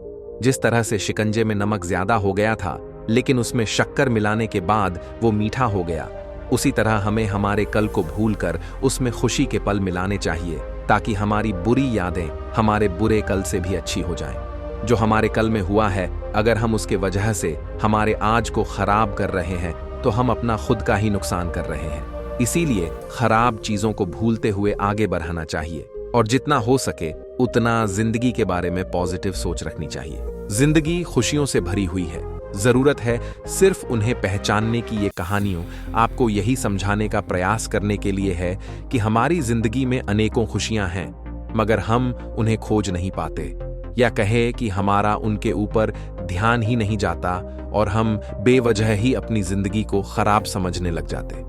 जिस तरह से शिकंजे में नमक ज्यादा हो गया था लेकिन उसमें शक्कर मिलाने के बाद वो मीठा हो गया, उसी तरह हमें हमारे कल को भूलकर उसमें खुशी के पल मिलाने चाहिए ताकि हमारी बुरी यादें हमारे बुरे कल से भी अच्छी हो जाएं। जो हमारे कल में हुआ है अगर हम उसके वजह से हमारे आज को खराब कर रहे हैं तो हम अपना खुद का ही नुकसान कर रहे हैं। इसीलिए खराब चीजों को भूलते हुए आगे बढ़ाना चाहिए और जितना हो सके उतना जिंदगी के बारे में पॉजिटिव सोच रखनी चाहिए। जिंदगी खुशियों से भरी हुई है, जरूरत है सिर्फ उन्हें पहचानने की। ये कहानियों आपको यही समझाने का प्रयास करने के लिए है कि हमारी जिंदगी में अनेकों खुशियां हैं मगर हम उन्हें खोज नहीं पाते, या कहे कि हमारा उनके ऊपर ध्यान ही नहीं जाता और हम बेवजह ही अपनी जिंदगी को खराब समझने लग जाते।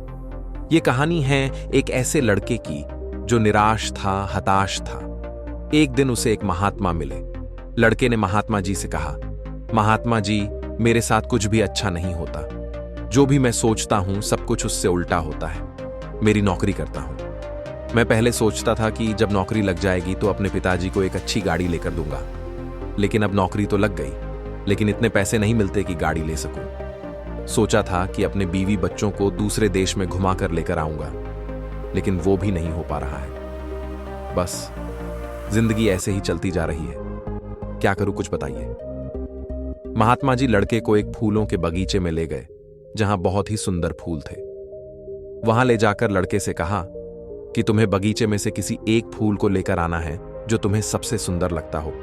ये कहानी है एक ऐसे लड़के की जो निराश था, हताश था। एक दिन उसे एक महात्मा मिले। लड़के ने महात्मा जी से कहा, महात्मा जी मेरे साथ कुछ भी अच्छा नहीं होता, जो भी मैं सोचता हूं सब कुछ उससे उल्टा होता है। मेरी नौकरी करता हूं। मैं पहले सोचता था कि जब नौकरी लग जाएगी तो अपने पिताजी को एक अच्छी गाड़ी लेकर दूंगा, लेकिन अब नौकरी तो लग गई लेकिन इतने पैसे नहीं मिलते कि गाड़ी ले सकूं। सोचा था कि अपने बीवी बच्चों को दूसरे देश में घुमा कर लेकर आऊंगा, लेकिन वो भी नहीं हो पा रहा है। बस जिंदगी ऐसे ही चलती जा रही है, क्या करूं कुछ बताइए। महात्मा जी लड़के को एक फूलों के बगीचे में ले गए जहां बहुत ही सुंदर फूल थे। वहां ले जाकर लड़के से कहा कि तुम्हें बगीचे में से किसी एक फूल को लेकर आना है जो तुम्हें सबसे सुंदर लगता हो,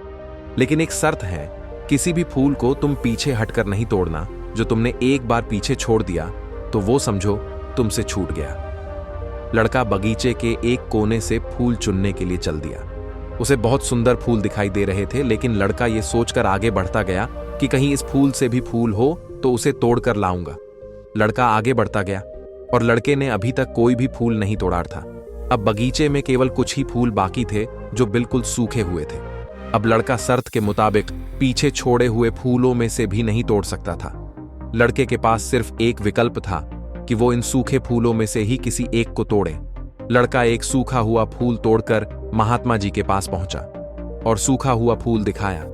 लेकिन एक शर्त है, किसी भी फूल को तुम पीछे हटकर नहीं तोड़ना। जो तुमने एक बार पीछे छोड़ दिया तो वो समझो तुमसे छूट गया। लड़का बगीचे के एक कोने से फूल चुनने के लिए चल दिया। उसे बहुत सुंदर फूल दिखाई दे रहे थे, लेकिन लड़का ये सोचकर आगे बढ़ता गया कि कहीं इस फूल से भी फूल हो तो उसे तोड़कर लाऊंगा। लड़का आगे बढ़ता गया और लड़के ने अभी तक कोई भी फूल नहीं तोड़ा था। अब बगीचे में केवल कुछ ही फूल बाकी थे जो बिल्कुल सूखे हुए थे। अब लड़का शर्त के मुताबिक पीछे छोड़े हुए फूलों में से भी नहीं तोड़ सकता था। लड़के के पास सिर्फ एक विकल्प था कि वो इन सूखे फूलों में से ही किसी एक को तोड़े। लड़का एक सूखा हुआ फूल तोड़कर महात्मा जी के पास पहुंचा और सूखा हुआ फूल दिखाया।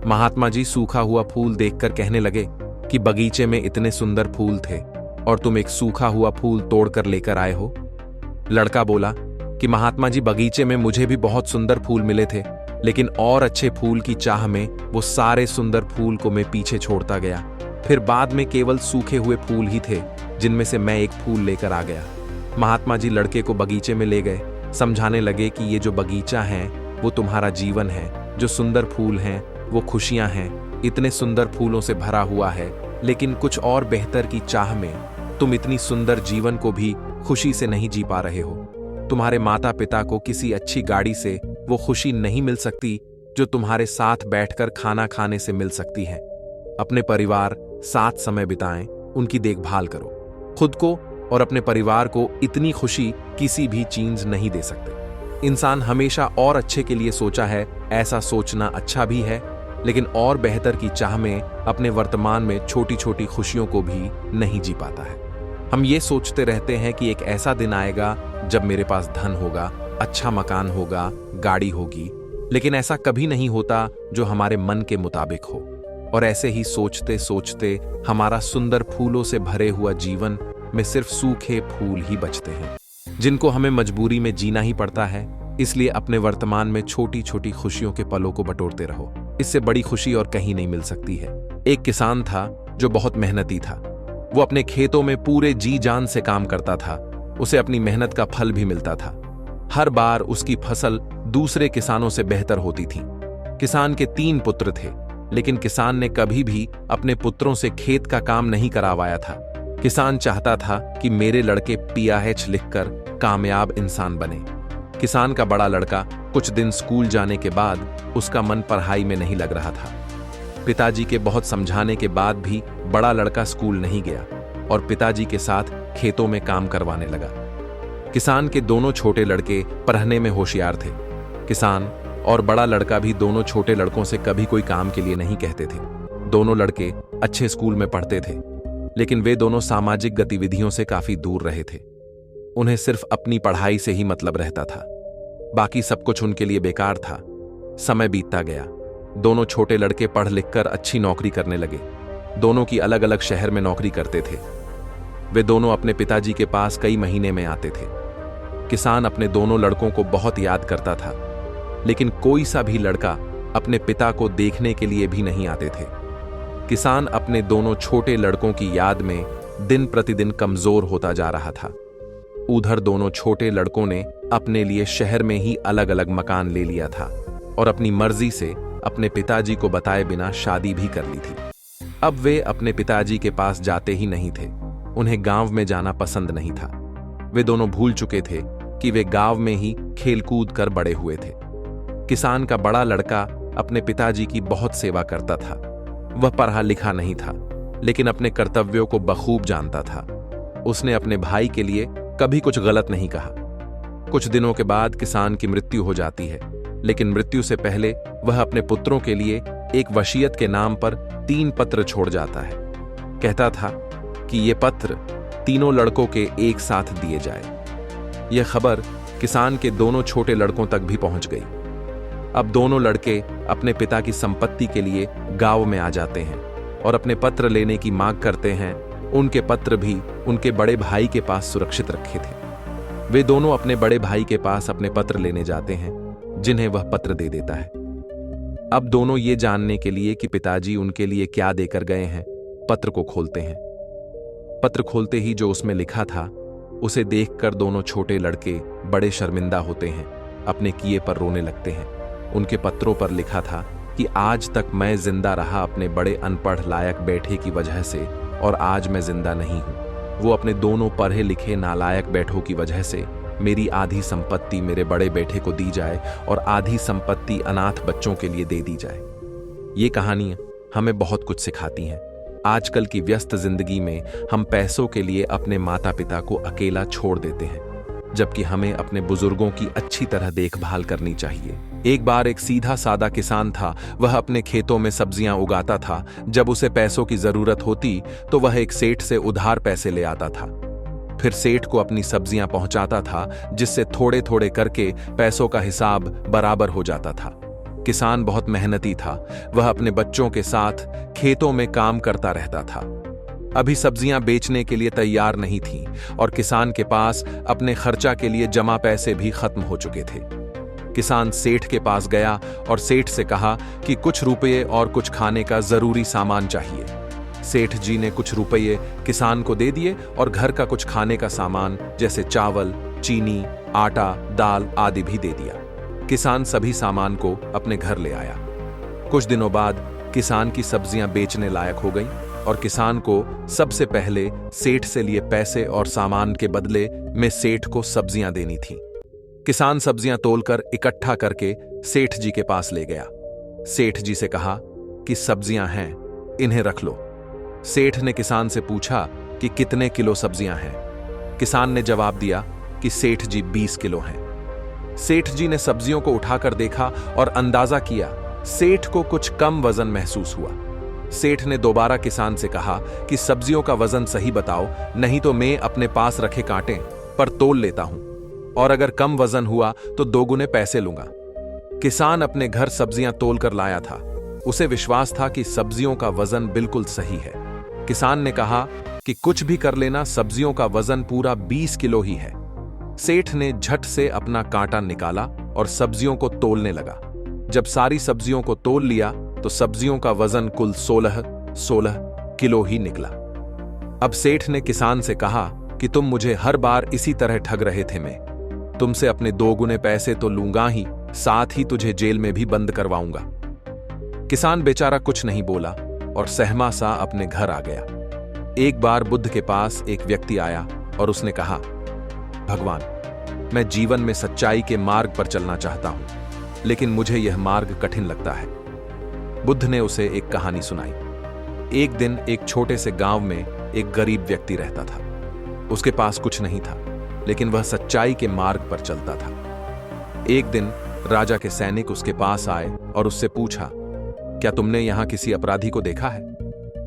महात्मा जी सूखा हुआ फूल देखकर कहने लगे कि बगीचे में इतने सुंदर फूल थे और तुम एक सूखा हुआ फूल तोड़कर लेकर आए हो। लड़का बोला कि महात्मा जी बगीचे में मुझे भी बहुत सुंदर फूल मिले थे, लेकिन और अच्छे फूल की चाह में वो सारे सुंदर फूल को मैं पीछे छोड़ता गया। फिर बाद में केवल सूखे हुए फूल ही थे जिनमें से मैं एक फूल लेकर आ गया। महात्मा जी लड़के को बगीचे में ले गए, समझाने लगे कि ये जो बगीचा है वो तुम्हारा जीवन है, जो सुंदर फूल हैं वो खुशियां हैं। इतने सुंदर फूलों से भरा हुआ है, लेकिन कुछ और बेहतर की चाह में तुम इतनी सुंदर जीवन को भी खुशी से नहीं जी पा रहे हो। तुम्हारे माता पिता को किसी अच्छी गाड़ी से वो खुशी नहीं मिल सकती जो तुम्हारे साथ बैठकर खाना खाने से मिल सकती है। अपने परिवार साथ समय बिताएं, उनकी देखभाल करो। खुद को और अपने परिवार को इतनी खुशी किसी भी चीज नहीं दे सकते। इंसान हमेशा और अच्छे के लिए सोचा है, ऐसा सोचना अच्छा भी है लेकिन और बेहतर की चाह में अपने वर्तमान में छोटी छोटी खुशियों को भी नहीं जी पाता है। हम ये सोचते रहते हैं कि एक ऐसा दिन आएगा जब मेरे पास धन होगा, अच्छा मकान होगा, गाड़ी होगी, लेकिन ऐसा कभी नहीं होता जो हमारे मन के मुताबिक हो। और ऐसे ही सोचते सोचते हमारा सुंदर फूलों से भरे हुआ जीवन में सिर्फ सूखे फूल ही बचते हैं, जिनको हमें मजबूरी में जीना ही पड़ता है। इसलिए अपने वर्तमान में छोटी छोटी खुशियों के पलों को बटोरते रहो। इससे बड़ी खुशी और कहीं नहीं मिल सकती है। एक किसान था जो बहुत मेहनती था। वो अपने खेतों में पूरे जी जान से काम करता था। उसे अपनी मेहनत का फल भी मिलता था। हर बार उसकी फसल दूसरे किसानों से बेहतर होती थी। किसान के 3 पुत्र थे, लेकिन किसान ने कभी भी अपने पुत्रों से खेत का काम नहीं करवाया था। किसान चाहता था कि मेरे लड़के PIH लिखकर कामयाब इंसान बने। किसान का बड़ा लड़का कुछ दिन स्कूल जाने के बाद उसका मन पढ़ाई में नहीं लग रहा था। पिताजी के बहुत समझाने के बाद भी बड़ा लड़का स्कूल नहीं गया और पिताजी के साथ खेतों में काम करवाने लगा। किसान के दोनों छोटे लड़के पढ़ने में होशियार थे। किसान और बड़ा लड़का भी दोनों छोटे लड़कों से कभी कोई काम के लिए नहीं कहते थे। दोनों लड़के अच्छे स्कूल में पढ़ते थे, लेकिन वे दोनों सामाजिक गतिविधियों से काफी दूर रहे थे। उन्हें सिर्फ अपनी पढ़ाई से ही मतलब रहता था। बाकी सब कुछ उनके लिए बेकार था। समय बीतता गया। दोनों छोटे लड़के पढ़ लिखकर अच्छी नौकरी करने लगे। दोनों की अलग अलग शहर में नौकरी करते थे। वे दोनों अपने पिताजी के पास कई महीने में आते थे। किसान अपने दोनों लड़कों को बहुत याद करता था, लेकिन कोई सा भी लड़का अपने पिता को देखने के लिए भी नहीं आते थे। किसान अपने दोनों छोटे लड़कों की याद में दिन प्रतिदिन कमजोर होता जा रहा था। उधर दोनों छोटे लड़कों ने अपने लिए शहर में ही अलग अलग मकान ले लिया था और अपनी मर्जी से अपने पिताजी को बताए बिना शादी भी कर ली थी। अब वे अपने पिताजी के पास जाते ही नहीं थे। उन्हें गांव में जाना पसंद नहीं था। वे दोनों भूल चुके थे कि वे गांव में ही खेलकूद कर बड़े हुए थे। किसान का बड़ा लड़का अपने पिताजी की बहुत सेवा करता था। वह पढ़ा लिखा नहीं था, लेकिन अपने कर्तव्यों को बखूब जानता था। उसने अपने भाई के लिए कभी कुछ गलत नहीं कहा। कुछ दिनों के बाद किसान की मृत्यु हो जाती है, लेकिन मृत्यु से पहले वह अपने पुत्रों के लिए एक वसीयत के नाम पर 3 पत्र छोड़ जाता है। कहता था कि ये पत्र तीनों लड़कों के एक साथ दिए जाए। यह खबर किसान के दोनों छोटे लड़कों तक भी पहुंच गई। अब दोनों लड़के अपने पिता की संपत्ति के लिए गांव में आ जाते हैं और अपने पत्र लेने की मांग करते हैं। उनके पत्र भी उनके बड़े भाई के पास सुरक्षित रखे थे। वे दोनों अपने बड़े भाई के पास अपने पत्र लेने जाते हैं, जिन्हें वह पत्र दे देता है। अब दोनों ये जानने के लिए कि पिताजी उनके लिए क्या देकर गए हैं, पत्र को खोलते हैं। पत्र खोलते ही जो उसमें लिखा था, उसे देखकर दोनों छोटे लड़के बड़े शर्मिंदा होते हैं, अपने किए पर रोने लगते हैं। उनके पत्रों पर लिखा था कि आज तक मैं जिंदा रहा अपने बड़े अनपढ़ लायक बेटे की वजह से, और आज मैं जिंदा नहीं हूं। वो अपने दोनों पढ़े लिखे नालायक बेटों की वजह से मेरी आधी संपत्ति मेरे बड़े बेटे को दी जाए और आधी संपत्ति अनाथ बच्चों के लिए दे दी जाए। ये कहानियां हमें बहुत कुछ सिखाती हैं। आजकल की व्यस्त जिंदगी में हम पैसों के लिए अपने माता पिता को अकेला छोड़ देते हैं, जबकि हमें अपने बुजुर्गों की अच्छी तरह देखभाल करनी चाहिए। एक बार एक सीधा सादा किसान था। वह अपने खेतों में सब्जियां उगाता था। जब उसे पैसों की जरूरत होती तो वह एक सेठ से उधार पैसे ले आता था। फिर सेठ को अपनी सब्जियां पहुंचाता था, जिससे थोड़े थोड़े करके पैसों का हिसाब बराबर हो जाता था। किसान बहुत मेहनती था। वह अपने बच्चों के साथ खेतों में काम करता रहता था। अभी सब्जियां बेचने के लिए तैयार नहीं थीं और किसान के पास अपने खर्चा के लिए जमा पैसे भी खत्म हो चुके थे। किसान सेठ के पास गया और सेठ से कहा कि कुछ रुपये और कुछ खाने का जरूरी सामान चाहिए। सेठ जी ने कुछ रुपये किसान को दे दिए और घर का कुछ खाने का सामान जैसे चावल, चीनी, आटा, दाल आदि भी दे दिया। किसान सभी सामान को अपने घर ले आया। कुछ दिनों बाद किसान की सब्जियां बेचने लायक हो गई और किसान को सबसे पहले सेठ से लिए पैसे और सामान के बदले में सेठ को सब्जियां देनी थी। किसान सब्जियां तोलकर इकट्ठा करके सेठ जी के पास ले गया। सेठ जी से कहा कि सब्जियां हैं, इन्हें रख लो। सेठ ने किसान से पूछा कि कितने किलो सब्जियां हैं। किसान ने जवाब दिया कि सेठ जी 20 किलो हैं। सेठ जी ने सब्जियों को उठाकर देखा और अंदाजा किया सेठ को कुछ कम वजन महसूस हुआ। सेठ ने दोबारा किसान से कहा कि सब्जियों का वजन सही बताओ, नहीं तो मैं अपने पास रखे कांटे पर तोल लेता हूं, और अगर कम वजन हुआ तो 2 गुने पैसे लूंगा। किसान अपने घर सब्जियां तोल कर लाया था। उसे विश्वास था कि सब्जियों का वजन बिल्कुल सही है। किसान ने कहा कि कुछ भी कर लेना, सब्जियों का वजन पूरा 20 किलो ही है। सेठ ने झट से अपना कांटा निकाला और सब्जियों को तोलने लगा। जब सारी सब्जियों को तोल लिया तो सब्जियों का वजन कुल 16 किलो ही निकला। अब सेठ ने किसान से कहा कि तुम मुझे हर बार इसी तरह ठग रहे थे। मैं तुमसे अपने 2 गुने पैसे तो लूंगा ही, साथ ही तुझे जेल में भी बंद करवाऊंगा। किसान बेचारा कुछ नहीं बोला और सहमा सा अपने घर आ गया। एक बार बुद्ध के पास एक व्यक्ति आया और उसने कहा, भगवान, मैं जीवन में सच्चाई के मार्ग पर चलना चाहता हूं, लेकिन मुझे यह मार्ग कठिन लगता है। बुद्ध ने उसे एक कहानी सुनाई। एक दिन एक छोटे से गांव में एक गरीब व्यक्ति रहता था। उसके पास कुछ नहीं था, लेकिन वह सच्चाई के मार्ग पर चलता था। एक दिन राजा के सैनिक उसके पास आए और उससे पूछा, क्या तुमने यहां किसी अपराधी को देखा है?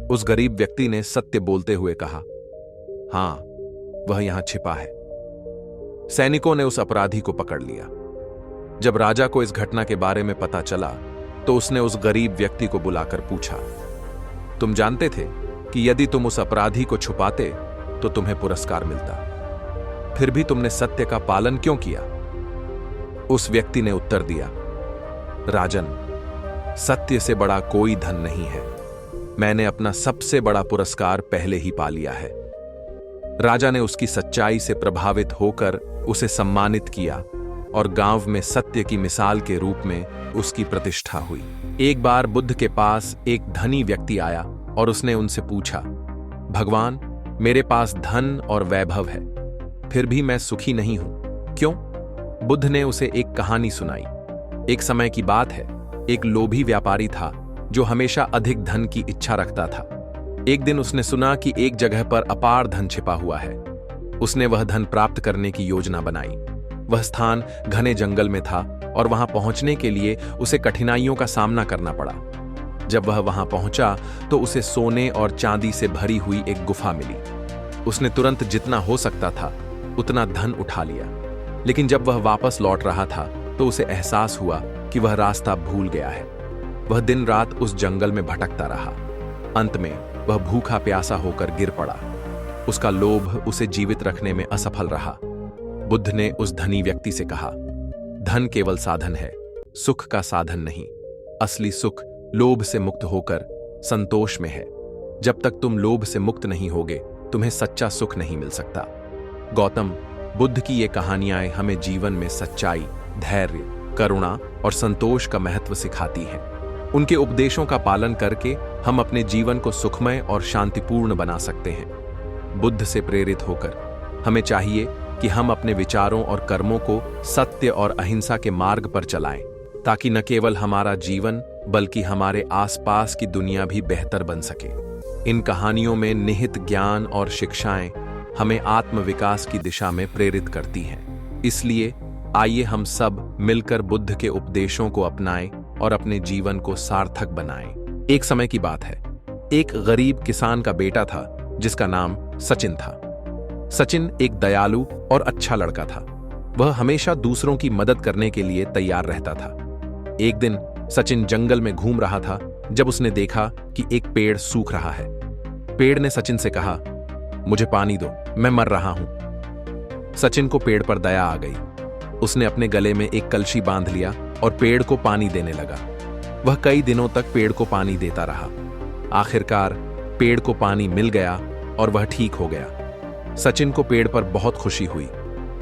उस गरीब व्यक्ति ने सत्य बोलते हुए कहा, हां, वह यहां छिपा है। सैनिकों ने उस अपराधी को पकड़ लिया। जब राजा को इस घटना के बारे में पता चला तो उसने उस गरीब व्यक्ति को बुलाकर पूछा, तुम जानते थे कि यदि तुम उस अपराधी को छुपाते तो तुम्हें पुरस्कार मिलता, फिर भी तुमने सत्य का पालन क्यों किया? उस व्यक्ति ने उत्तर दिया, राजन, सत्य से बड़ा कोई धन नहीं है। मैंने अपना सबसे बड़ा पुरस्कार पहले ही पा लिया है। राजा ने उसकी सच्चाई से प्रभावित होकर उसे सम्मानित किया और गांव में सत्य की मिसाल के रूप में उसकी प्रतिष्ठा हुई। एक बार बुद्ध के पास एक धनी व्यक्ति आया और उसने उनसे पूछा, भगवान, मेरे पास धन और वैभव है, फिर भी मैं सुखी नहीं हूं, क्यों? बुद्ध ने उसे एक कहानी सुनाई। एक समय की बात है, एक लोभी व्यापारी था जो हमेशा अधिक धन की इच्छा रखता था। एक दिन उसने सुना कि एक जगह पर अपार धन छिपा हुआ है। उसने वह धन प्राप्त करने की योजना बनाई। वह स्थान घने जंगल में था और वहां पहुंचने के लिए उसे कठिनाइयों का सामना करना पड़ा। जब वह वहां पहुंचा तो उसे सोने और चांदी से भरी हुई एक गुफा मिली। उसने तुरंत जितना हो सकता था उतना धन उठा लिया, लेकिन जब वह वापस लौट रहा था तो उसे एहसास हुआ कि वह रास्ता भूल गया है। वह दिन रात उस जंगल में भटकता रहा। अंत में वह भूखा प्यासा होकर गिर पड़ा। उसका लोभ उसे जीवित रखने में असफल रहा। बुद्ध ने उस धनी व्यक्ति से कहा, धन केवल साधन है, सुख का साधन नहीं। असली सुख लोभ से मुक्त होकर संतोष में है। जब तक तुम लोभ से मुक्त नहीं होगे, तुम्हें सच्चा सुख नहीं मिल सकता। गौतम बुद्ध की ये कहानियां हमें जीवन में सच्चाई, धैर्य, करुणा और संतोष का महत्व सिखाती हैं। उनके उपदेशों का पालन करके हम अपने जीवन को सुखमय और शांतिपूर्ण बना सकते हैं। बुद्ध से प्रेरित होकर हमें चाहिए कि हम अपने विचारों और कर्मों को सत्य और अहिंसा के मार्ग पर चलाएं, ताकि न केवल हमारा जीवन बल्कि हमारे आसपास की दुनिया भी बेहतर बन सके। इन कहानियों में निहित ज्ञान और शिक्षाएं हमें आत्मविकास की दिशा में प्रेरित करती हैं। इसलिए आइए हम सब मिलकर बुद्ध के उपदेशों को अपनाएं और अपने जीवन को सार्थक बनाएं। एक समय की बात है, एक गरीब किसान का बेटा था जिसका नाम सचिन था। सचिन एक दयालु और अच्छा लड़का था। वह हमेशा दूसरों की मदद करने के लिए तैयार रहता था। एक दिन सचिन जंगल में घूम रहा था जब उसने देखा कि एक पेड़ सूख रहा है। पेड़ ने सचिन से कहा, मुझे पानी दो, मैं मर रहा हूं। सचिन को पेड़ पर दया आ गई। उसने अपने गले में एक कलशी बांध लिया और पेड़ को पानी देने लगा। वह कई दिनों तक पेड़ को पानी देता रहा। आखिरकार पेड़ को पानी मिल गया और वह ठीक हो गया। सचिन को पेड़ पर बहुत खुशी हुई।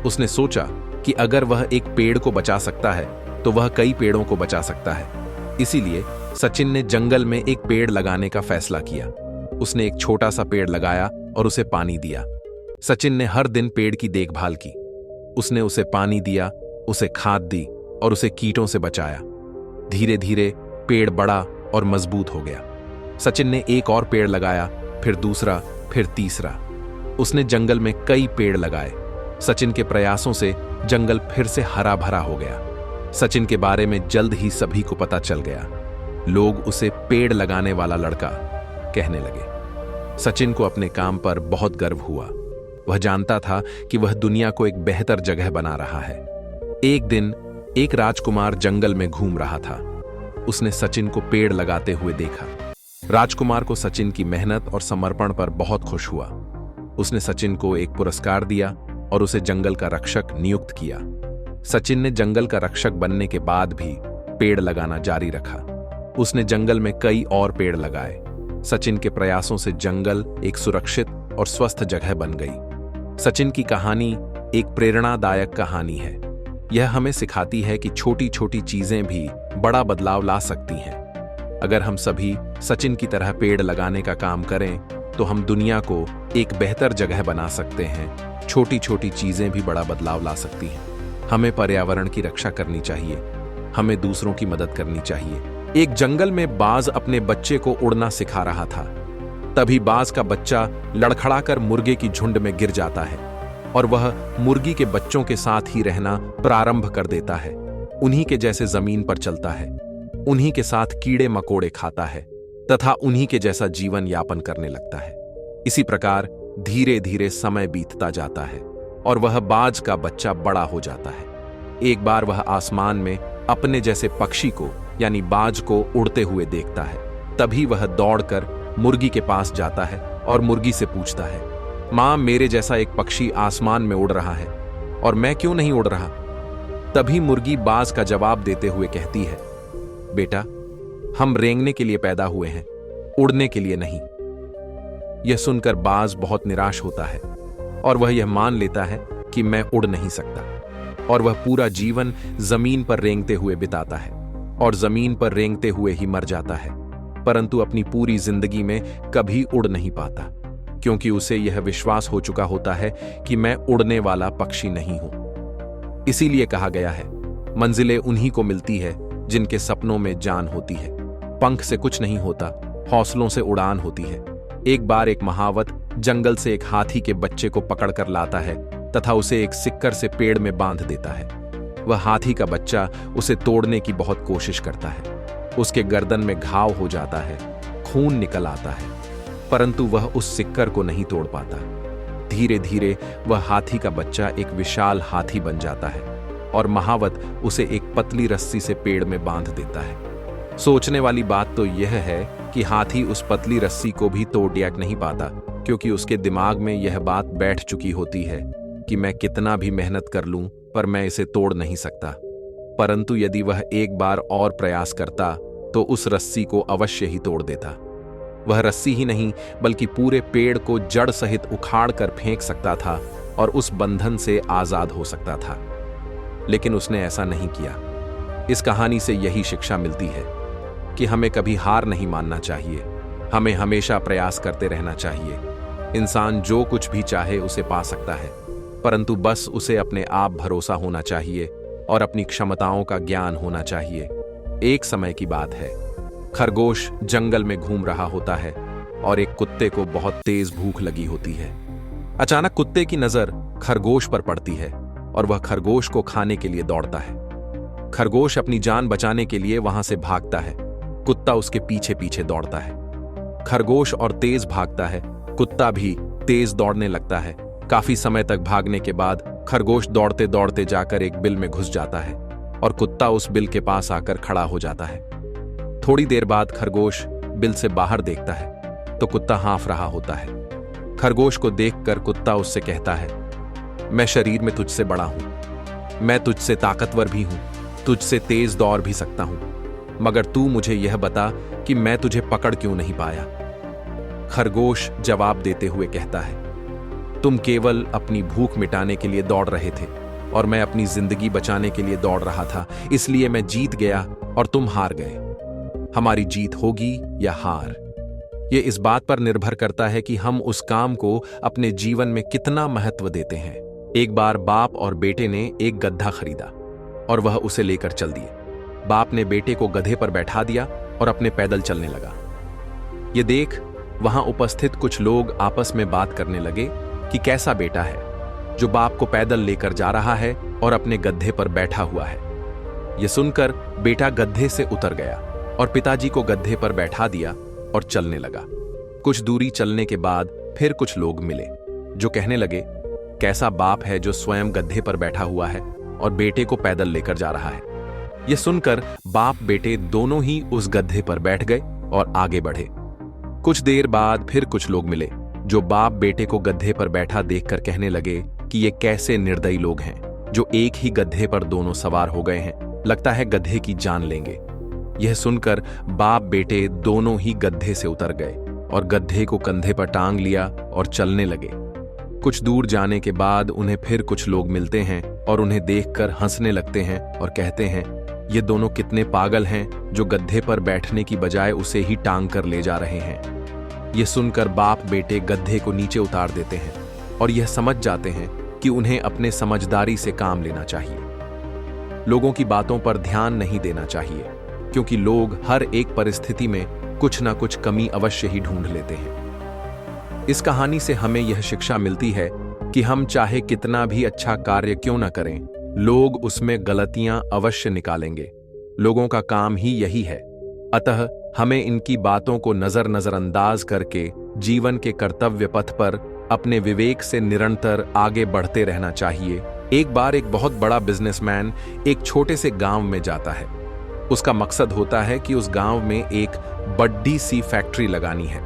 उसने सोचा कि अगर वह एक पेड़ को बचा सकता है तो वह कई पेड़ों को बचा सकता है। इसीलिए सचिन ने जंगल में एक पेड़ लगाने का फैसला किया। उसने एक छोटा सा पेड़ लगाया और उसे पानी दिया। सचिन ने हर दिन पेड़ की देखभाल की। उसने उसे पानी दिया, उसे खाद दी और उसे कीटों से बचाया। धीरे धीरे पेड़ बड़ा और मजबूत हो गया। सचिन ने एक और पेड़ लगाया, फिर दूसरा, फिर तीसरा। उसने जंगल में कई पेड़ लगाए। सचिन के प्रयासों से जंगल फिर से हरा भरा हो गया। सचिन के बारे में जल्द ही सभी को पता चल गया। लोग उसे पेड़ लगाने वाला लड़का कहने लगे। सचिन को अपने काम पर बहुत गर्व हुआ। वह जानता था कि वह दुनिया को एक बेहतर जगह बना रहा है। एक दिन एक राजकुमार जंगल में घूम रहा था। उसने सचिन को पेड़ लगाते हुए देखा। राजकुमार को सचिन की मेहनत और समर्पण पर बहुत खुश हुआ। उसने सचिन को एक पुरस्कार दिया और उसे जंगल का रक्षक नियुक्त किया। सचिन ने जंगल का रक्षक बनने के बाद भी पेड़ लगाना जारी रखा। उसने जंगल में कई और पेड़ लगाए। सचिन के प्रयासों से जंगल एक सुरक्षित और स्वस्थ जगह बन गई। सचिन की कहानी एक प्रेरणादायक कहानी है। यह हमें सिखाती है कि छोटी छोटी चीजें भी बड़ा बदलाव ला सकती हैं। अगर हम सभी सचिन की तरह पेड़ लगाने का काम करें तो हम दुनिया को एक बेहतर जगह बना सकते हैं। छोटी छोटी चीजें भी बड़ा बदलाव ला सकती हैं। हमें पर्यावरण की रक्षा करनी चाहिए। हमें दूसरों की मदद करनी चाहिए। एक जंगल में बाज अपने बच्चे को उड़ना सिखा रहा था। तभी बाज का बच्चा लड़खड़ाकर मुर्गे की झुंड में गिर जाता है और वह मुर्गी के बच्चों के साथ ही रहना प्रारंभ कर देता है। उन्हीं के जैसे जमीन पर चलता है, उन्हीं के साथ कीड़े मकोड़े खाता है तथा उन्हीं के जैसा जीवन यापन करने लगता है। इसी प्रकार धीरे धीरे समय बीतता जाता है और वह बाज का बच्चा बड़ा हो जाता है। एक बार वह आसमान में अपने जैसे पक्षी को यानी बाज को उड़ते हुए देखता है। तभी वह दौड़कर मुर्गी के पास जाता है और मुर्गी से पूछता है, मां, मेरे जैसा एक पक्षी आसमान में उड़ रहा है और मैं क्यों नहीं उड़ रहा? तभी मुर्गी बाज का जवाब देते हुए कहती है, बेटा, हम रेंगने के लिए पैदा हुए हैं, उड़ने के लिए नहीं। यह सुनकर बाज बहुत निराश होता है और वह यह मान लेता है कि मैं उड़ नहीं सकता और वह पूरा जीवन जमीन पर रेंगते हुए बिताता है और जमीन पर रेंगते हुए ही मर जाता है, परंतु अपनी पूरी जिंदगी में कभी उड़ नहीं पाता, क्योंकि उसे यह विश्वास हो चुका होता है कि मैं उड़ने वाला पक्षी नहीं हूं। इसीलिए कहा गया है, मंजिलें उन्हीं को मिलती है जिनके सपनों में जान होती है। पंख से कुछ नहीं होता, हौसलों से उड़ान होती है। एक बार एक महावत जंगल से एक हाथी के बच्चे को पकड़कर लाता है तथा उसे एक सिक्कर से पेड़ में बांध देता है। वह हाथी का बच्चा उसे तोड़ने की बहुत कोशिश करता है। उसके गर्दन में घाव हो जाता है, खून निकल आता है, परंतु वह उस सिक्कर को नहीं तोड़ पाता। धीरे धीरे वह हाथी का बच्चा एक विशाल हाथी बन जाता है और महावत उसे एक पतली रस्सी से पेड़ में बांध देता है। सोचने वाली बात तो यह है कि हाथी उस पतली रस्सी को भी तोड़ नहीं पाता, क्योंकि उसके दिमाग में यह बात बैठ चुकी होती है कि मैं कितना भी मेहनत कर लूं पर मैं इसे तोड़ नहीं सकता। परंतु यदि वह एक बार और प्रयास करता तो उस रस्सी को अवश्य ही तोड़ देता। वह रस्सी ही नहीं बल्कि पूरे पेड़ को जड़ सहित उखाड़ कर फेंक सकता था और उस बंधन से आजाद हो सकता था, लेकिन उसने ऐसा नहीं किया। इस कहानी से यही शिक्षा मिलती है कि हमें कभी हार नहीं मानना चाहिए। हमें हमेशा प्रयास करते रहना चाहिए। इंसान जो कुछ भी चाहे उसे पा सकता है, परंतु बस उसे अपने आप भरोसा होना चाहिए और अपनी क्षमताओं का ज्ञान होना चाहिए। एक समय की बात है, खरगोश जंगल में घूम रहा होता है और एक कुत्ते को बहुत तेज भूख लगी होती है। अचानक कुत्ते की नजर खरगोश पर पड़ती है और वह खरगोश को खाने के लिए दौड़ता है। खरगोश अपनी जान बचाने के लिए वहां से भागता है। कुत्ता उसके पीछे पीछे दौड़ता है। खरगोश और तेज भागता है, कुत्ता भी तेज दौड़ने लगता है। काफी समय तक भागने के बाद खरगोश दौड़ते दौड़ते जाकर एक बिल में घुस जाता है और कुत्ता उस बिल के पास आकर खड़ा हो जाता है। थोड़ी देर बाद खरगोश बिल से बाहर देखता है तो कुत्ता हाँफ रहा होता है। खरगोश को देखकर कुत्ता उससे कहता है, मैं शरीर में तुझसे बड़ा हूं, मैं तुझसे ताकतवर भी हूं, तुझसे तेज दौड़ भी सकता हूं, मगर तू मुझे यह बता कि मैं तुझे पकड़ क्यों नहीं पाया। खरगोश जवाब देते हुए कहता है, तुम केवल अपनी भूख मिटाने के लिए दौड़ रहे थे और मैं अपनी जिंदगी बचाने के लिए दौड़ रहा था, इसलिए मैं जीत गया और तुम हार गए। हमारी जीत होगी या हार, ये इस बात पर निर्भर करता है कि हम उस काम को अपने जीवन में कितना महत्व देते हैं। एक बार बाप और बेटे ने एक गधा खरीदा और वह उसे लेकर चल दिए। बाप ने बेटे को गधे पर बैठा दिया और अपने पैदल चलने लगा। ये देख वहां उपस्थित कुछ लोग आपस में बात करने लगे कि कैसा बेटा है जो बाप को पैदल लेकर जा रहा है और अपने गधे पर बैठा हुआ है। यह सुनकर बेटा गधे से उतर गया और पिताजी को गड्ढे पर बैठा दिया और चलने लगा। कुछ दूरी चलने के बाद फिर कुछ लोग मिले जो कहने लगे, कैसा बाप है जो स्वयं गड्ढे पर बैठा हुआ है और बेटे को पैदल लेकर जा रहा है। यह सुनकर बाप बेटे दोनों ही उस गड्ढे पर बैठ गए और आगे बढ़े। कुछ देर बाद फिर कुछ लोग मिले जो बाप बेटे को गड्ढे पर बैठा देखकर कहने लगे कि ये कैसे निर्दयी लोग हैं जो एक ही गड्ढे पर दोनों सवार हो गए हैं, लगता है गड्ढे की जान लेंगे। यह सुनकर बाप बेटे दोनों ही गड्ढे से उतर गए और गड्ढे को कंधे पर टांग लिया और चलने लगे। कुछ दूर जाने के बाद उन्हें फिर कुछ लोग मिलते हैं और उन्हें देखकर हंसने लगते हैं और कहते हैं, ये दोनों कितने पागल हैं जो गड्ढे पर बैठने की बजाय उसे ही टांग कर ले जा रहे हैं। यह सुनकर बाप बेटे गड्ढे को नीचे उतार देते हैं और यह समझ जाते हैं कि उन्हें अपने समझदारी से काम लेना चाहिए। लोगों की बातों पर ध्यान नहीं देना चाहिए, क्योंकि लोग हर एक परिस्थिति में कुछ ना कुछ कमी अवश्य ही ढूंढ लेते हैं। इस कहानी से हमें यह शिक्षा मिलती है कि हम चाहे कितना भी अच्छा कार्य क्यों न करें, लोग उसमें गलतियां अवश्य निकालेंगे। लोगों का काम ही यही है। अतः हमें इनकी बातों को नजरअंदाज करके जीवन के कर्तव्य पथ पर अपने विवेक से निरंतर आगे बढ़ते रहना चाहिए। एक बार एक बहुत बड़ा बिजनेसमैन एक छोटे से गांव में जाता है। उसका मकसद होता है कि उस गांव में एक बड़ी सी फैक्ट्री लगानी है।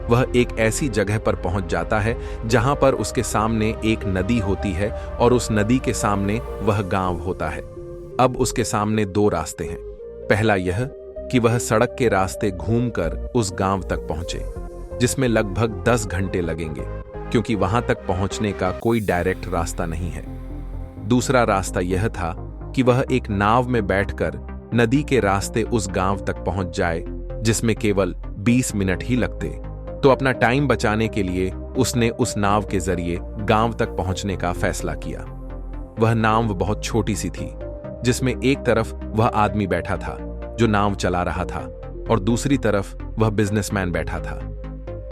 वह एक ऐसी जगह पर पहुंच जाता है जहां पर उसके सामने एक नदी होती है और उस नदी के सामने वह गांव होता है। अब उसके सामने दो रास्ते हैं। पहला यह कि वह सड़क के रास्ते घूमकर उस गांव तक पहुंचे, जिसमें लगभग 10 घंटे लगेंगे, क्योंकि वहां तक पहुंचने का कोई डायरेक्ट रास्ता नहीं है। दूसरा रास्ता यह था कि वह एक नाव में बैठकर नदी के रास्ते उस गांव तक पहुंच जाए, जिसमें केवल 20 मिनट ही लगते। तो अपना टाइम बचाने के लिए उसने उस नाव के जरिए गांव तक पहुंचने का फैसला किया। वह नाव बहुत छोटी सी थी, जिसमें एक तरफ वह आदमी बैठा था जो नाव चला रहा था और दूसरी तरफ वह बिजनेसमैन बैठा था।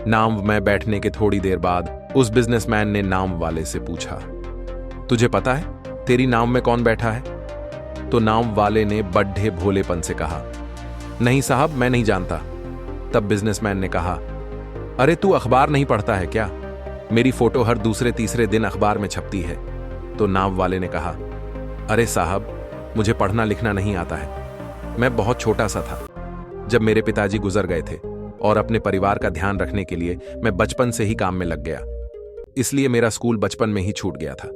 नाव में बैठने के थोड़ी देर बाद उस बिजनेसमैन ने नाव वाले से पूछा, तुझे पता है तेरी नाव में कौन बैठा है? तो नाव वाले ने बड्ढे भोलेपन से कहा, नहीं साहब, मैं नहीं जानता। तब बिजनेसमैन ने कहा, अरे तू अखबार नहीं पढ़ता है क्या? मेरी फोटो हर दूसरे तीसरे दिन अखबार में छपती है। तो नाव वाले ने कहा, अरे साहब, मुझे पढ़ना लिखना नहीं आता है। मैं बहुत छोटा सा था जब मेरे पिताजी गुजर गए थे और अपने परिवार का ध्यान रखने के लिए मैं बचपन से ही काम में लग गया, इसलिए मेरा स्कूल बचपन में ही छूट गया था।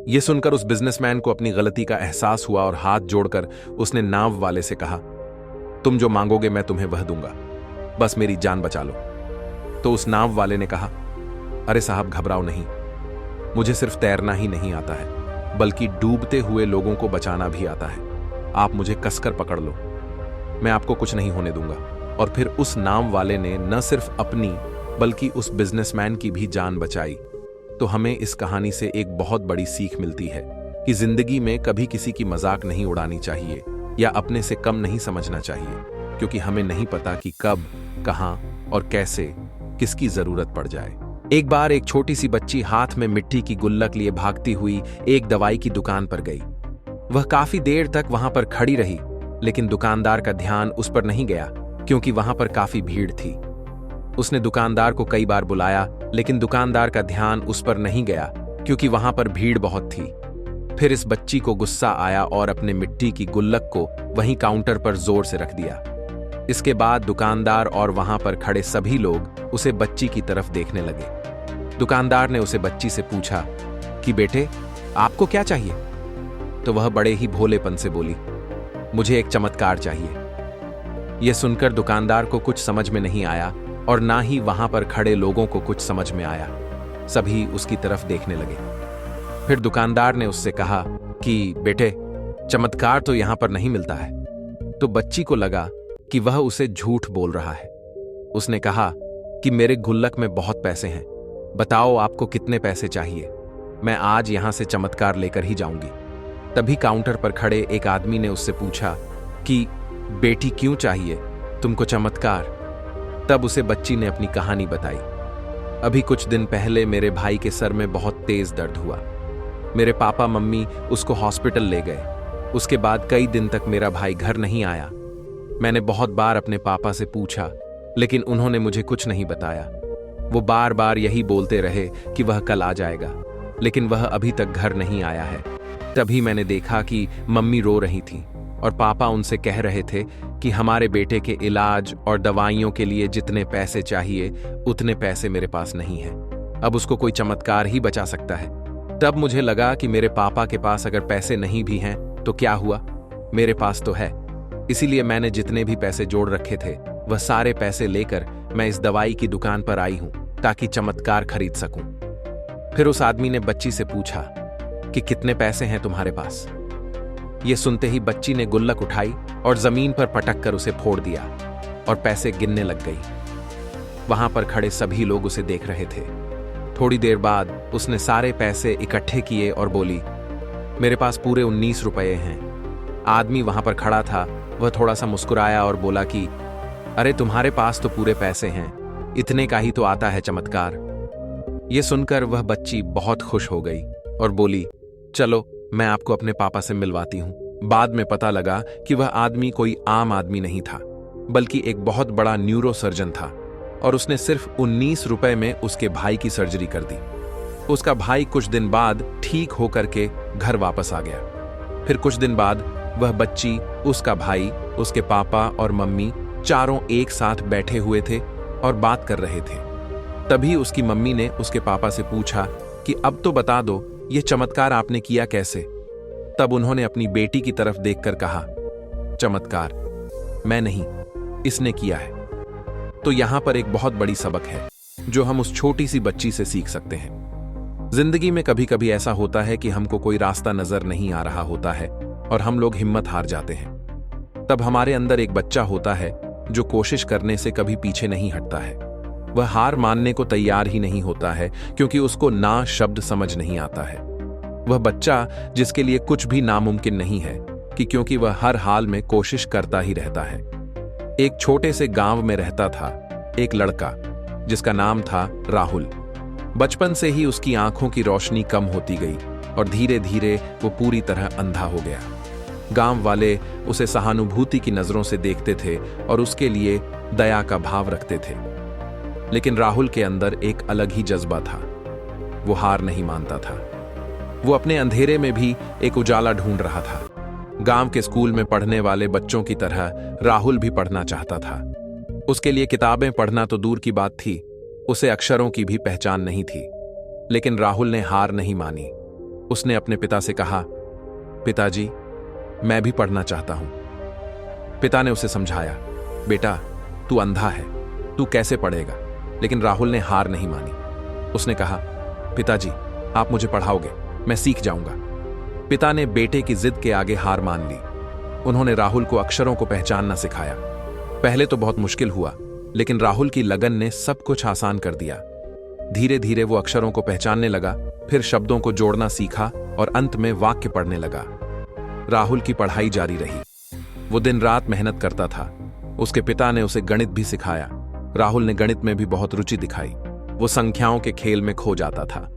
यह सुनकर उस बिजनेसमैन को अपनी गलती का एहसास हुआ और हाथ जोड़कर उसने नाव वाले से कहा, तुम जो मांगोगे मैं तुम्हें वह दूंगा, बस मेरी जान बचा लो। तो उस नाव वाले ने कहा, अरे साहब, घबराओ नहीं, मुझे सिर्फ तैरना ही नहीं आता है, बल्कि डूबते हुए लोगों को बचाना भी आता है। आप मुझे कसकर पकड़ लो, मैं आपको कुछ नहीं होने दूंगा। और फिर उस नाव वाले ने न सिर्फ अपनी बल्कि उस बिजनेसमैन की भी जान बचाई। तो हमें इस कहानी से एक बहुत बड़ी सीख मिलती है कि जिंदगी में कभी किसी की मजाक नहीं उड़ानी चाहिए या अपने से कम नहीं समझना चाहिए, क्योंकि हमें नहीं पता कि कब, कहां और कैसे किसकी जरूरत पड़ जाए। एक बार एक छोटी सी बच्ची हाथ में मिट्टी की गुल्लक लिए भागती हुई एक दवाई की दुकान पर गई। वह काफी देर तक वहां पर खड़ी रही, लेकिन दुकानदार का ध्यान उस पर नहीं गया, क्योंकि वहां पर काफी भीड़ थी। उसने दुकानदार को कई बार बुलाया, लेकिन दुकानदार का ध्यान उस पर नहीं गया, क्योंकि वहां पर भीड़ बहुत थी। फिर इस बच्ची को गुस्सा आया और अपने मिट्टी की गुल्लक को वहीं काउंटर पर जोर से रख दिया। इसके बाद दुकानदार और वहां पर खड़े सभी लोग उसे बच्ची की तरफ देखने लगे। दुकानदार ने उसे बच्ची से पूछा कि बेटे, आपको क्या चाहिए? तो वह बड़े ही भोलेपन से बोली, मुझे एक चमत्कार चाहिए। यह सुनकर दुकानदार को कुछ समझ में नहीं आया और ना ही वहां पर खड़े लोगों को कुछ समझ में आया। सभी उसकी तरफ देखने लगे। फिर दुकानदार ने उससे कहा कि बेटे, चमत्कार तो यहां पर नहीं मिलता है। तो बच्ची को लगा कि वह उसे झूठ बोल रहा है। उसने कहा कि मेरे गुल्लक में बहुत पैसे हैं, बताओ आपको कितने पैसे चाहिए, मैं आज यहां से चमत्कार लेकर ही जाऊंगी। तभी काउंटर पर खड़े एक आदमी ने उससे पूछा कि बेटी, क्यों चाहिए तुमको चमत्कार? तब उसे बच्ची ने अपनी कहानी बताई। अभी कुछ दिन पहले मेरे भाई के सर में बहुत तेज दर्द हुआ। मेरे पापा मम्मी उसको हॉस्पिटल ले गए। उसके बाद कई दिन तक मेरा भाई घर नहीं आया। मैंने बहुत बार अपने पापा से पूछा, लेकिन उन्होंने मुझे कुछ नहीं बताया। वो बार बार यही बोलते रहे कि वह कल आ जाएगा, लेकिन वह अभी तक घर नहीं आया है। तभी मैंने देखा कि मम्मी रो रही थी और पापा उनसे कह रहे थे कि हमारे बेटे के इलाज और दवाइयों के लिए जितने पैसे चाहिए उतने पैसे मेरे पास नहीं है। अब उसको कोई चमत्कार ही बचा सकता है। तब मुझे लगा कि मेरे पापा के पास अगर पैसे नहीं भी हैं तो क्या हुआ, मेरे पास तो है। इसीलिए मैंने जितने भी पैसे जोड़ रखे थे वह सारे पैसे लेकर मैं इस दवाई की दुकान पर आई हूं ताकि चमत्कार खरीद सकूं। फिर उस आदमी ने बच्ची से पूछा कि कितने पैसे हैं तुम्हारे पास। यह सुनते ही बच्ची ने गुल्लक उठाई और जमीन पर पटक कर उसे फोड़ दिया और पैसे गिनने लग गई। वहां पर खड़े सभी लोग उसे देख रहे थे। थोड़ी देर बाद उसने सारे पैसे इकट्ठे किए और बोली, मेरे पास पूरे 19 रुपए हैं। आदमी वहां पर खड़ा था, वह थोड़ा सा मुस्कुराया और बोला कि अरे तुम्हारे पास तो पूरे पैसे हैं, इतने का ही तो आता है चमत्कार। यह सुनकर वह बच्ची बहुत खुश हो गई और बोली, चलो मैं आपको अपने पापा से मिलवाती हूं। बाद में पता लगा कि वह आदमी कोई आम आदमी नहीं था, बल्कि एक बहुत बड़ा न्यूरो सर्जन था और उसने सिर्फ 19 रुपए में उसके भाई की सर्जरी कर दी। उसका भाई कुछ दिन बाद ठीक होकर के घर वापस आ गया। फिर कुछ दिन बाद वह बच्ची, उसका भाई, उसके पापा और मम्मी चारों एक साथ बैठे हुए थे और बात कर रहे थे। तभी उसकी मम्मी ने उसके पापा से पूछा कि अब तो बता दो, यह चमत्कार आपने किया कैसे। तब उन्होंने अपनी बेटी की तरफ देखकर कहा, चमत्कार मैं नहीं, इसने किया है। तो यहां पर एक बहुत बड़ी सबक है जो हम उस छोटी सी बच्ची से सीख सकते हैं। जिंदगी में कभी कभी ऐसा होता है कि हमको कोई रास्ता नजर नहीं आ रहा होता है और हम लोग हिम्मत हार जाते हैं। तब हमारे अंदर एक बच्चा होता है जो कोशिश करने से कभी पीछे नहीं हटता है। वह हार मानने को तैयार ही नहीं होता है क्योंकि उसको ना शब्द समझ नहीं आता है। वह बच्चा जिसके लिए कुछ भी नामुमकिन नहीं है कि क्योंकि वह हर हाल में कोशिश करता ही रहता है। एक छोटे से गांव में रहता था एक लड़का जिसका नाम था राहुल। बचपन से ही उसकी आंखों की रोशनी कम होती गई और धीरे धीरे वो पूरी तरह अंधा हो गया। गांव वाले उसे सहानुभूति की नजरों से देखते थे और उसके लिए दया का भाव रखते थे। लेकिन राहुल के अंदर एक अलग ही जज्बा था। वो हार नहीं मानता था। वो अपने अंधेरे में भी एक उजाला ढूंढ रहा था। गांव के स्कूल में पढ़ने वाले बच्चों की तरह राहुल भी पढ़ना चाहता था। उसके लिए किताबें पढ़ना तो दूर की बात थी, उसे अक्षरों की भी पहचान नहीं थी। लेकिन राहुल ने हार नहीं मानी। उसने अपने पिता से कहा, पिताजी मैं भी पढ़ना चाहता हूं। पिता ने उसे समझाया, बेटा तू अंधा है, तू कैसे पढ़ेगा। लेकिन राहुल ने हार नहीं मानी। उसने कहा, पिताजी आप मुझे पढ़ाओगे, मैं सीख जाऊंगा। पिता ने बेटे की जिद के आगे हार मान ली। उन्होंने राहुल को अक्षरों को पहचानना सिखाया। पहले तो बहुत मुश्किल हुआ, लेकिन राहुल की लगन ने सब कुछ आसान कर दिया। धीरे धीरे वो अक्षरों को पहचानने लगा, फिर शब्दों को जोड़ना सीखा और अंत में वाक्य पढ़ने लगा। राहुल की पढ़ाई जारी रही। वो दिन रात मेहनत करता था। उसके पिता ने उसे गणित भी सिखाया। राहुल ने गणित में भी बहुत रुचि दिखाई। वो संख्याओं के खेल में खो जाता था।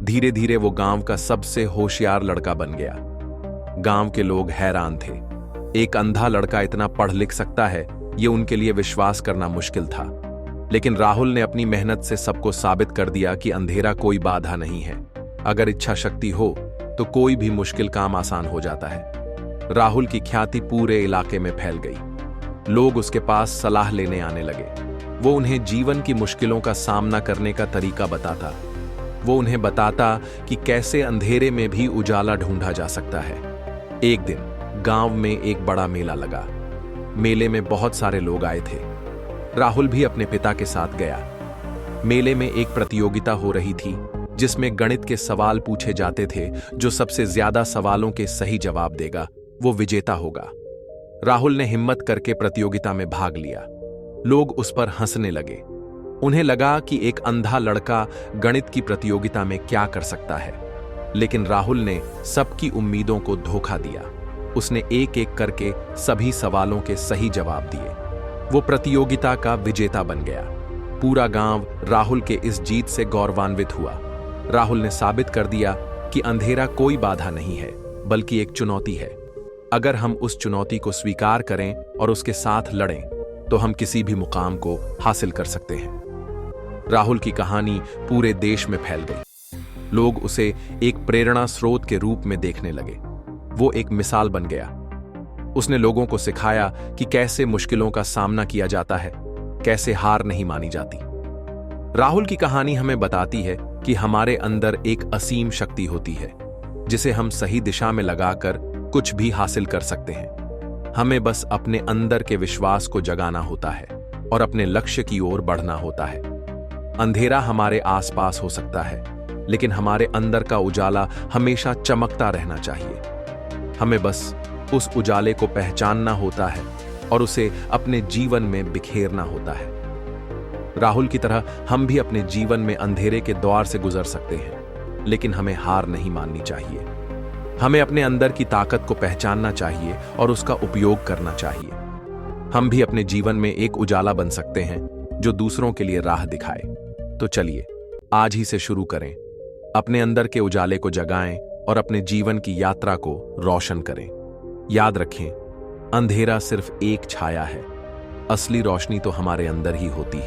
धीरे धीरे वो गांव का सबसे होशियार लड़का बन गया। गांव के लोग हैरान थे। एक अंधा लड़का इतना पढ़ लिख सकता है, ये उनके लिए विश्वास करना मुश्किल था। लेकिन राहुल ने अपनी मेहनत से सबको साबित कर दिया कि अंधेरा कोई बाधा नहीं है। अगर इच्छा शक्ति हो तो कोई भी मुश्किल काम आसान हो जाता है। राहुल की ख्याति पूरे इलाके में फैल गई। लोग उसके पास सलाह लेने आने लगे। वो उन्हें जीवन की मुश्किलों का सामना करने का तरीका बताता। वो उन्हें बताता कि कैसे अंधेरे में भी उजाला ढूंढा जा सकता है। एक दिन गांव में एक बड़ा मेला लगा। मेले में बहुत सारे लोग आए थे। राहुल भी अपने पिता के साथ गया। मेले में एक प्रतियोगिता हो रही थी जिसमें गणित के सवाल पूछे जाते थे। जो सबसे ज्यादा सवालों के सही जवाब देगा वो विजेता होगा। राहुल ने हिम्मत करके प्रतियोगिता में भाग लिया। लोग उस पर हंसने लगे। उन्हें लगा कि एक अंधा लड़का गणित की प्रतियोगिता में क्या कर सकता है। लेकिन राहुल ने सबकी उम्मीदों को धोखा दिया। उसने एक एक करके सभी सवालों के सही जवाब दिए। वो प्रतियोगिता का विजेता बन गया। पूरा गांव राहुल के इस जीत से गौरवान्वित हुआ। राहुल ने साबित कर दिया कि अंधेरा कोई बाधा नहीं है, बल्कि एक चुनौती है। अगर हम उस चुनौती को स्वीकार करें और उसके साथ लड़ें, तो हम किसी भी मुकाम को हासिल कर सकते हैं। राहुल की कहानी पूरे देश में फैल गई। लोग उसे एक प्रेरणा स्रोत के रूप में देखने लगे। वो एक मिसाल बन गया। उसने लोगों को सिखाया कि कैसे मुश्किलों का सामना किया जाता है, कैसे हार नहीं मानी जाती। राहुल की कहानी हमें बताती है कि हमारे अंदर एक असीम शक्ति होती है, जिसे हम सही दिशा में लगाकर कुछ भी हासिल कर सकते हैं। हमें बस अपने अंदर के विश्वास को जगाना होता है और अपने लक्ष्य की ओर बढ़ना होता है। अंधेरा हमारे आसपास हो सकता है, लेकिन हमारे अंदर का उजाला हमेशा चमकता रहना चाहिए। हमें बस उस उजाले को पहचानना होता है और उसे अपने जीवन में बिखेरना होता है। राहुल की तरह हम भी अपने जीवन में अंधेरे के दौर से गुजर सकते हैं, लेकिन हमें हार नहीं माननी चाहिए। हमें अपने अंदर की ताकत को पहचानना चाहिए और उसका उपयोग करना चाहिए। हम भी अपने जीवन में एक उजाला बन सकते हैं जो दूसरों के लिए राह दिखाए। तो चलिए आज ही से शुरू करें, अपने अंदर के उजाले को जगाएं और अपने जीवन की यात्रा को रोशन करें। याद रखें, अंधेरा सिर्फ एक छाया है, असली रोशनी तो हमारे अंदर ही होती है।